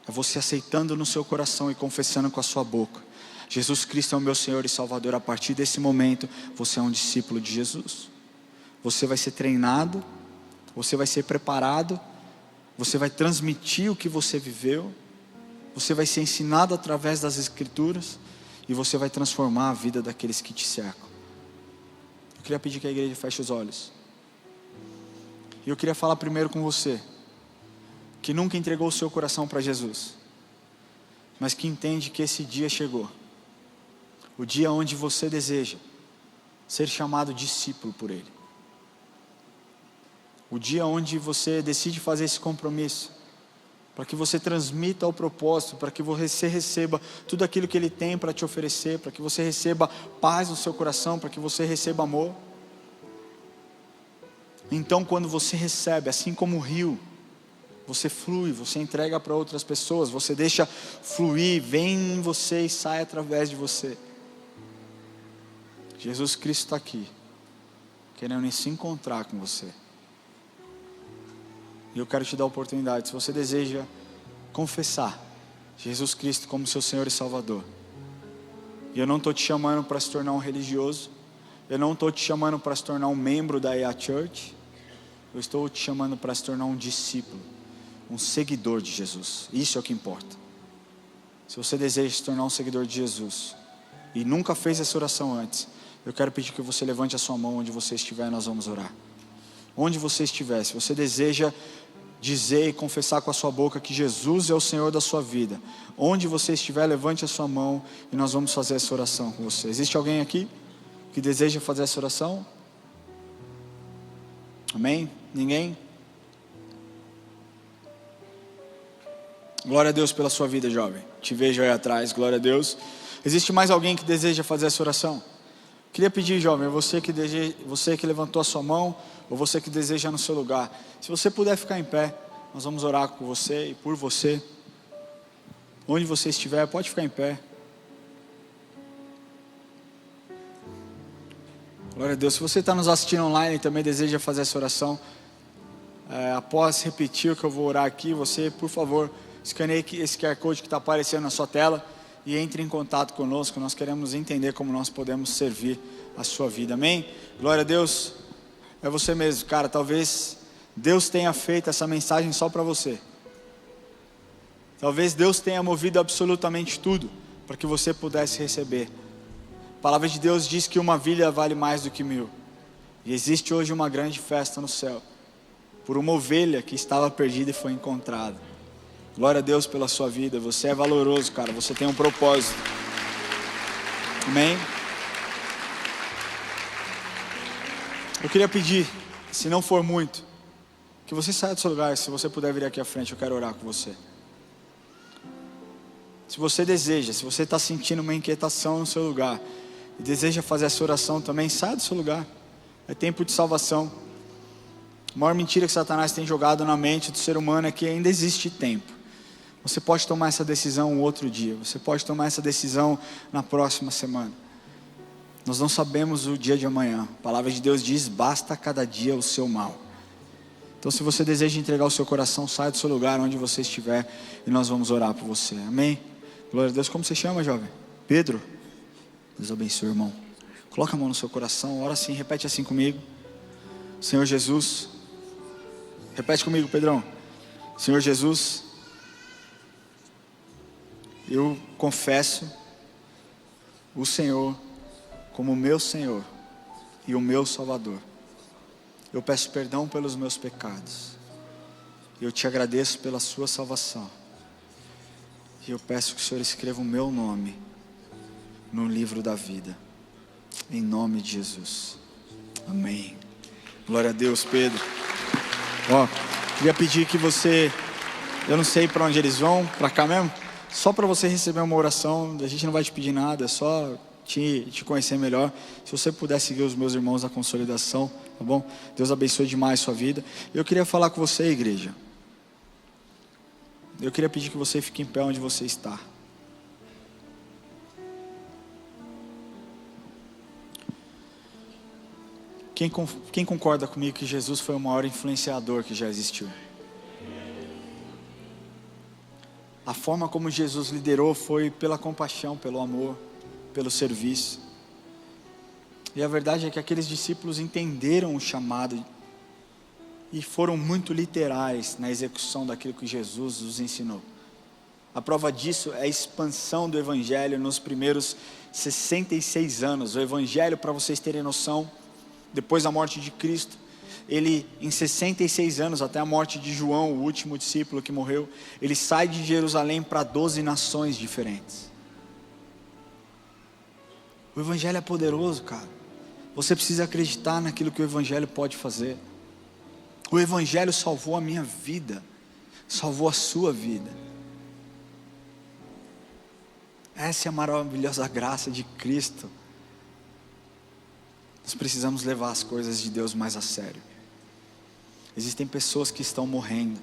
é você aceitando no seu coração e confessando com a sua boca, Jesus Cristo é o meu Senhor e Salvador. A partir desse momento, você é um discípulo de Jesus. Você vai ser treinado, você vai ser preparado, você vai transmitir o que você viveu, você vai ser ensinado através das Escrituras, e você vai transformar a vida daqueles que te cercam. Eu queria pedir que a igreja feche os olhos. E eu queria falar primeiro com você, que nunca entregou o seu coração para Jesus, mas que entende que esse dia chegou. O dia onde você deseja ser chamado discípulo por Ele. O dia onde você decide fazer esse compromisso, para que você transmita o propósito, para que você receba tudo aquilo que Ele tem para te oferecer, para que você receba paz no seu coração, para que você receba amor. Então, quando você recebe, assim como o rio, você flui, você entrega para outras pessoas, você deixa fluir, vem em você e sai através de você. Jesus Cristo está aqui, querendo se encontrar com você. E eu quero te dar a oportunidade, se você deseja confessar Jesus Cristo como seu Senhor e Salvador. E eu não estou te chamando para se tornar um religioso, eu não estou te chamando para se tornar um membro da EA Church, eu estou te chamando para se tornar um discípulo um seguidor de Jesus. Isso é o que importa. Se você deseja se tornar um seguidor de Jesus e nunca fez essa oração antes, eu quero pedir que você levante a sua mão onde você estiver e nós vamos orar. Onde você estiver, se você deseja dizer e confessar com a sua boca que Jesus é o Senhor da sua vida, onde você estiver, levante a sua mão e nós vamos fazer essa oração com você. Existe alguém aqui que deseja fazer essa oração? Amém? Ninguém? Glória a Deus pela sua vida, jovem. Te vejo aí atrás, glória a Deus. Existe mais alguém que deseja fazer essa oração? Queria pedir, jovem, você que levantou a sua mão, ou você que deseja no seu lugar, se você puder ficar em pé, nós vamos orar com você e por você. Onde você estiver, pode ficar em pé. Glória a Deus. Se você está nos assistindo online e também deseja fazer essa oração, após repetir o que eu vou orar aqui, você, por favor, escaneie esse QR Code que está aparecendo na sua tela e entre em contato conosco. Nós queremos entender como nós podemos servir a sua vida, amém? Glória a Deus. É você mesmo, cara, talvez Deus tenha feito essa mensagem só para você. Talvez Deus tenha movido absolutamente tudo para que você pudesse receber. A palavra de Deus diz que uma ovelha vale mais do que 1000. E existe hoje uma grande festa no céu por uma ovelha que estava perdida e foi encontrada. Glória a Deus pela sua vida. Você é valoroso, cara. Você tem um propósito. Amém? Eu queria pedir, se não for muito, que você saia do seu lugar. Se você puder vir aqui à frente, eu quero orar com você. Se você deseja, se você está sentindo uma inquietação no seu lugar e deseja fazer essa oração também, saia do seu lugar. É tempo de salvação. A maior mentira que Satanás tem jogado na mente do ser humano é que ainda existe tempo. Você pode tomar essa decisão um outro dia. Você pode tomar essa decisão na próxima semana. Nós não sabemos o dia de amanhã. A palavra de Deus diz: basta cada dia o seu mal. Então, se você deseja entregar o seu coração, saia do seu lugar onde você estiver e nós vamos orar por você. Amém? Glória a Deus. Como você chama, jovem? Pedro? Deus abençoe, irmão. Coloca a mão no seu coração, ora assim, repete assim comigo. Senhor Jesus. Repete comigo, Pedrão. Senhor Jesus, eu confesso o Senhor como meu Senhor e o meu Salvador. Eu peço perdão pelos meus pecados. Eu te agradeço pela sua salvação. E eu peço que o Senhor escreva o meu nome no livro da vida. Em nome de Jesus. Amém. Glória a Deus, Pedro. Queria pedir que você, eu não sei para onde eles vão, para cá mesmo, só para você receber uma oração. A gente não vai te pedir nada, é só te conhecer melhor. Se você puder seguir os meus irmãos na consolidação, tá bom? Deus abençoe demais a sua vida. Eu queria falar com você, igreja. Eu queria pedir que você fique em pé onde você está. Quem concorda comigo que Jesus foi o maior influenciador que já existiu? A forma como Jesus liderou foi pela compaixão, pelo amor, pelo serviço. E a verdade é que aqueles discípulos entenderam o chamado e foram muito literais na execução daquilo que Jesus os ensinou. A prova disso é a expansão do Evangelho nos primeiros 66 anos. O Evangelho, para vocês terem noção, depois da morte de Cristo, ele em 66 anos, até a morte de João, o último discípulo que morreu, ele sai de Jerusalém para 12 nações diferentes. O Evangelho é poderoso, cara. Você precisa acreditar naquilo que o Evangelho pode fazer. O Evangelho salvou a minha vida, salvou a sua vida. Essa é a maravilhosa graça de Cristo. Nós precisamos levar as coisas de Deus mais a sério. Existem pessoas que estão morrendo.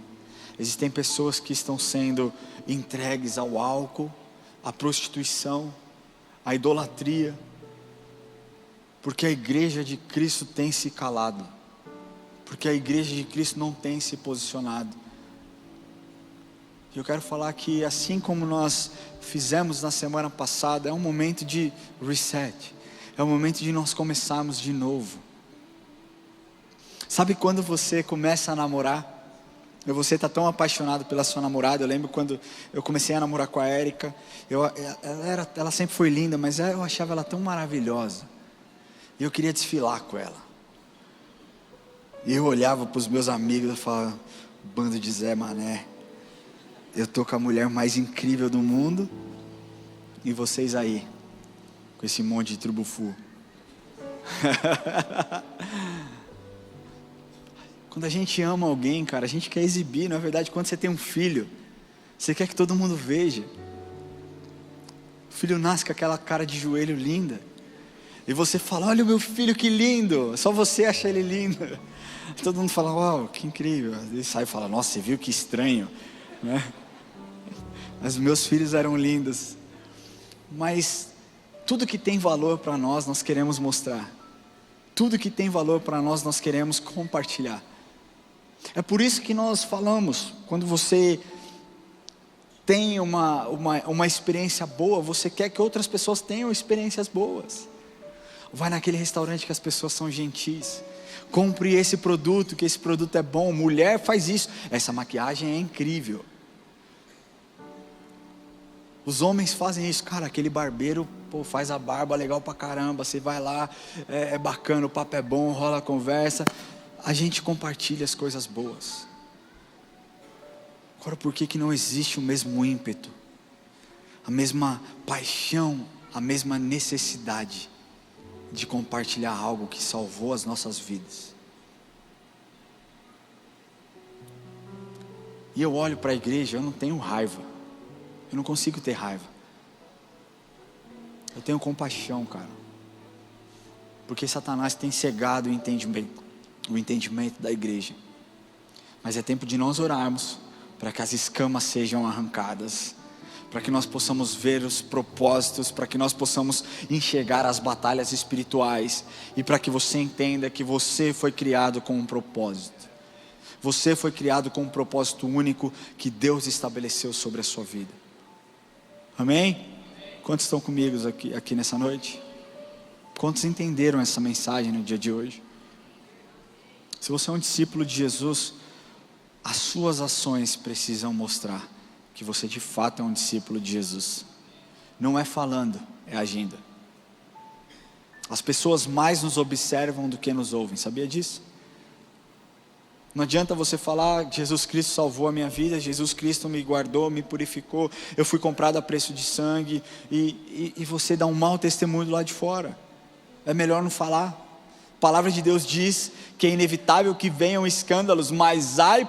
Existem pessoas que estão sendo entregues ao álcool, à prostituição, à idolatria, porque a igreja de Cristo tem se calado, porque a igreja de Cristo não tem se posicionado. E eu quero falar que assim como nós fizemos na semana passada, é um momento de reset, é um momento de nós começarmos de novo. Sabe quando você começa a namorar? Você está tão apaixonado pela sua namorada. Eu lembro quando eu comecei a namorar com a Érica, ela sempre foi linda, mas eu achava ela tão maravilhosa, e eu queria desfilar com ela. E eu olhava para os meus amigos e falava: bando de Zé Mané, eu tô com a mulher mais incrível do mundo, e vocês aí, com esse monte de trubufu. Quando a gente ama alguém, cara, a gente quer exibir, não é verdade? Quando você tem um filho, você quer que todo mundo veja. O filho nasce com aquela cara de joelho linda, e você fala: olha o meu filho, que lindo. Só você acha ele lindo. Todo mundo fala: uau, que incrível. Ele sai e fala: nossa, você viu que estranho, né? Mas meus filhos eram lindos. Mas tudo que tem valor para nós, nós queremos mostrar. Tudo que tem valor para nós, nós queremos compartilhar. É por isso que nós falamos, quando você tem uma experiência boa, você quer que outras pessoas tenham experiências boas. Vai naquele restaurante que as pessoas são gentis. Compre esse produto, que esse produto é bom. Mulher faz isso. Essa maquiagem é incrível. Os homens fazem isso. Cara, aquele barbeiro, faz a barba legal pra caramba. Você vai lá, é bacana, o papo é bom, rola a conversa. A gente compartilha as coisas boas. Agora, por que não existe o mesmo ímpeto, a mesma paixão, a mesma necessidade de compartilhar algo que salvou as nossas vidas? E eu olho para a igreja, eu não tenho raiva. Eu não consigo ter raiva. Eu tenho compaixão, cara. Porque Satanás tem cegado o entendimento da igreja. Mas é tempo de nós orarmos para que as escamas sejam arrancadas, para que nós possamos ver os propósitos, para que nós possamos enxergar as batalhas espirituais, e para que você entenda que você foi criado com um propósito. Você foi criado com um propósito único que Deus estabeleceu sobre a sua vida. Amém? Quantos estão comigo aqui nessa noite? Quantos entenderam essa mensagem no dia de hoje? Se você é um discípulo de Jesus, as suas ações precisam mostrar que você de fato é um discípulo de Jesus. Não é falando, é agindo. As pessoas mais nos observam do que nos ouvem, sabia disso? Não adianta você falar: Jesus Cristo salvou a minha vida, Jesus Cristo me guardou, me purificou, eu fui comprado a preço de sangue, e você dá um mau testemunho do lado de fora. É melhor não falar. A palavra de Deus diz que é inevitável que venham escândalos, mas ai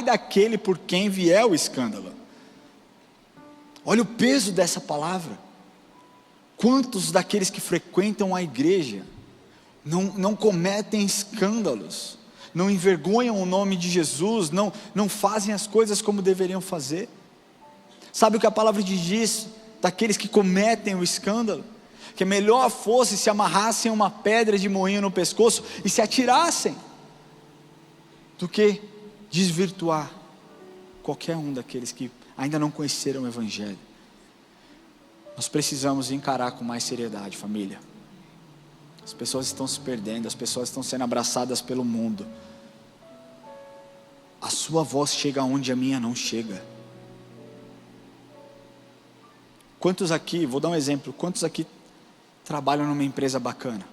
daquele por quem vier o escândalo. Olha o peso dessa palavra. Quantos daqueles que frequentam a igreja não cometem escândalos, não envergonham o nome de Jesus, não fazem as coisas como deveriam fazer? Sabe o que a palavra diz daqueles que cometem o escândalo? Que melhor fosse se amarrassem uma pedra de moinho no pescoço e se atirassem, do que desvirtuar qualquer um daqueles que ainda não conheceram o Evangelho. Nós precisamos encarar com mais seriedade, família. As pessoas estão se perdendo, as pessoas estão sendo abraçadas pelo mundo. A sua voz chega onde a minha não chega. Quantos aqui, vou dar um exemplo, quantos aqui trabalham numa empresa bacana?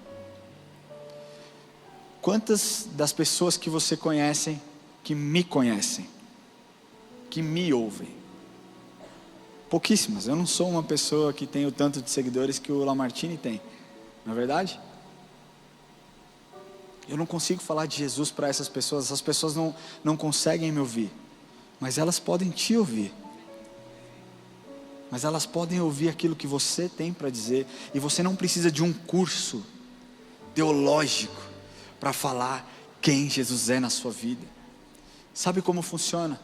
Quantas das pessoas que você conhece, que me conhecem, que me ouvem? Pouquíssimas. Eu não sou uma pessoa que tem o tanto de seguidores que o Lamartine tem, não é verdade? Eu não consigo falar de Jesus para essas pessoas não conseguem me ouvir, mas elas podem te ouvir. Mas elas podem ouvir aquilo que você tem para dizer, e você não precisa de um curso teológico para falar quem Jesus é na sua vida. Sabe como funciona?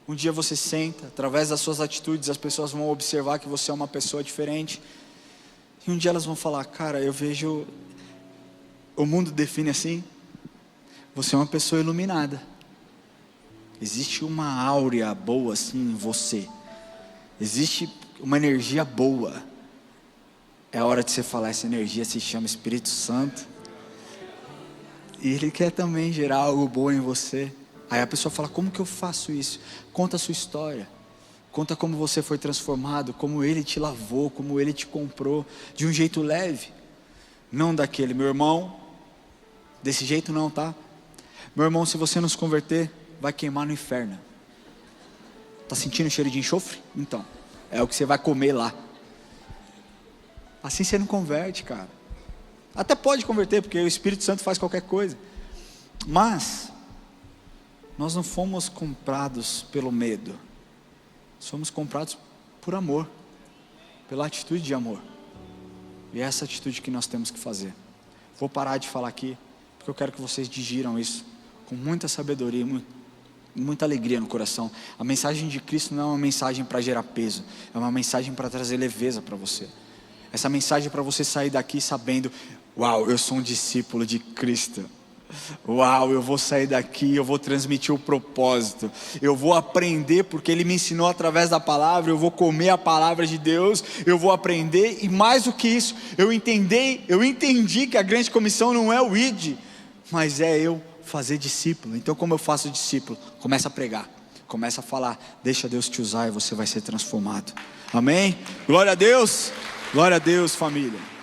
Um dia você senta, através das suas atitudes, as pessoas vão observar que você é uma pessoa diferente, e um dia elas vão falar: cara, eu vejo, o mundo define assim, você é uma pessoa iluminada, existe uma áurea boa assim em você, existe uma energia boa. É hora de você falar: essa energia se chama Espírito Santo, e Ele quer também gerar algo bom em você. Aí a pessoa fala: como que eu faço isso? Conta a sua história, conta como você foi transformado, como Ele te lavou, como Ele te comprou, de um jeito leve, não daquele: meu irmão, desse jeito não, tá? Meu irmão, se você não se converter, vai queimar no inferno. Está sentindo o cheiro de enxofre? Então, é o que você vai comer lá. Assim você não converte, cara. Até pode converter, porque o Espírito Santo faz qualquer coisa. Mas nós não fomos comprados pelo medo. Somos comprados por amor, pela atitude de amor. E é essa atitude que nós temos que fazer. Vou parar de falar aqui, porque eu quero que vocês digiram isso com muita sabedoria, muita alegria no coração. A mensagem de Cristo não é uma mensagem para gerar peso, é uma mensagem para trazer leveza para você. Essa mensagem é para você sair daqui sabendo: uau, eu sou um discípulo de Cristo. Uau, eu vou sair daqui, eu vou transmitir o propósito, eu vou aprender porque Ele me ensinou através da palavra, eu vou comer a palavra de Deus, eu vou aprender. E mais do que isso, eu entendi que a grande comissão não é o ID, mas é eu fazer discípulo. Então, como eu faço discípulo? Começa a pregar, começa a falar, deixa Deus te usar e você vai ser transformado. Amém? Glória a Deus, família.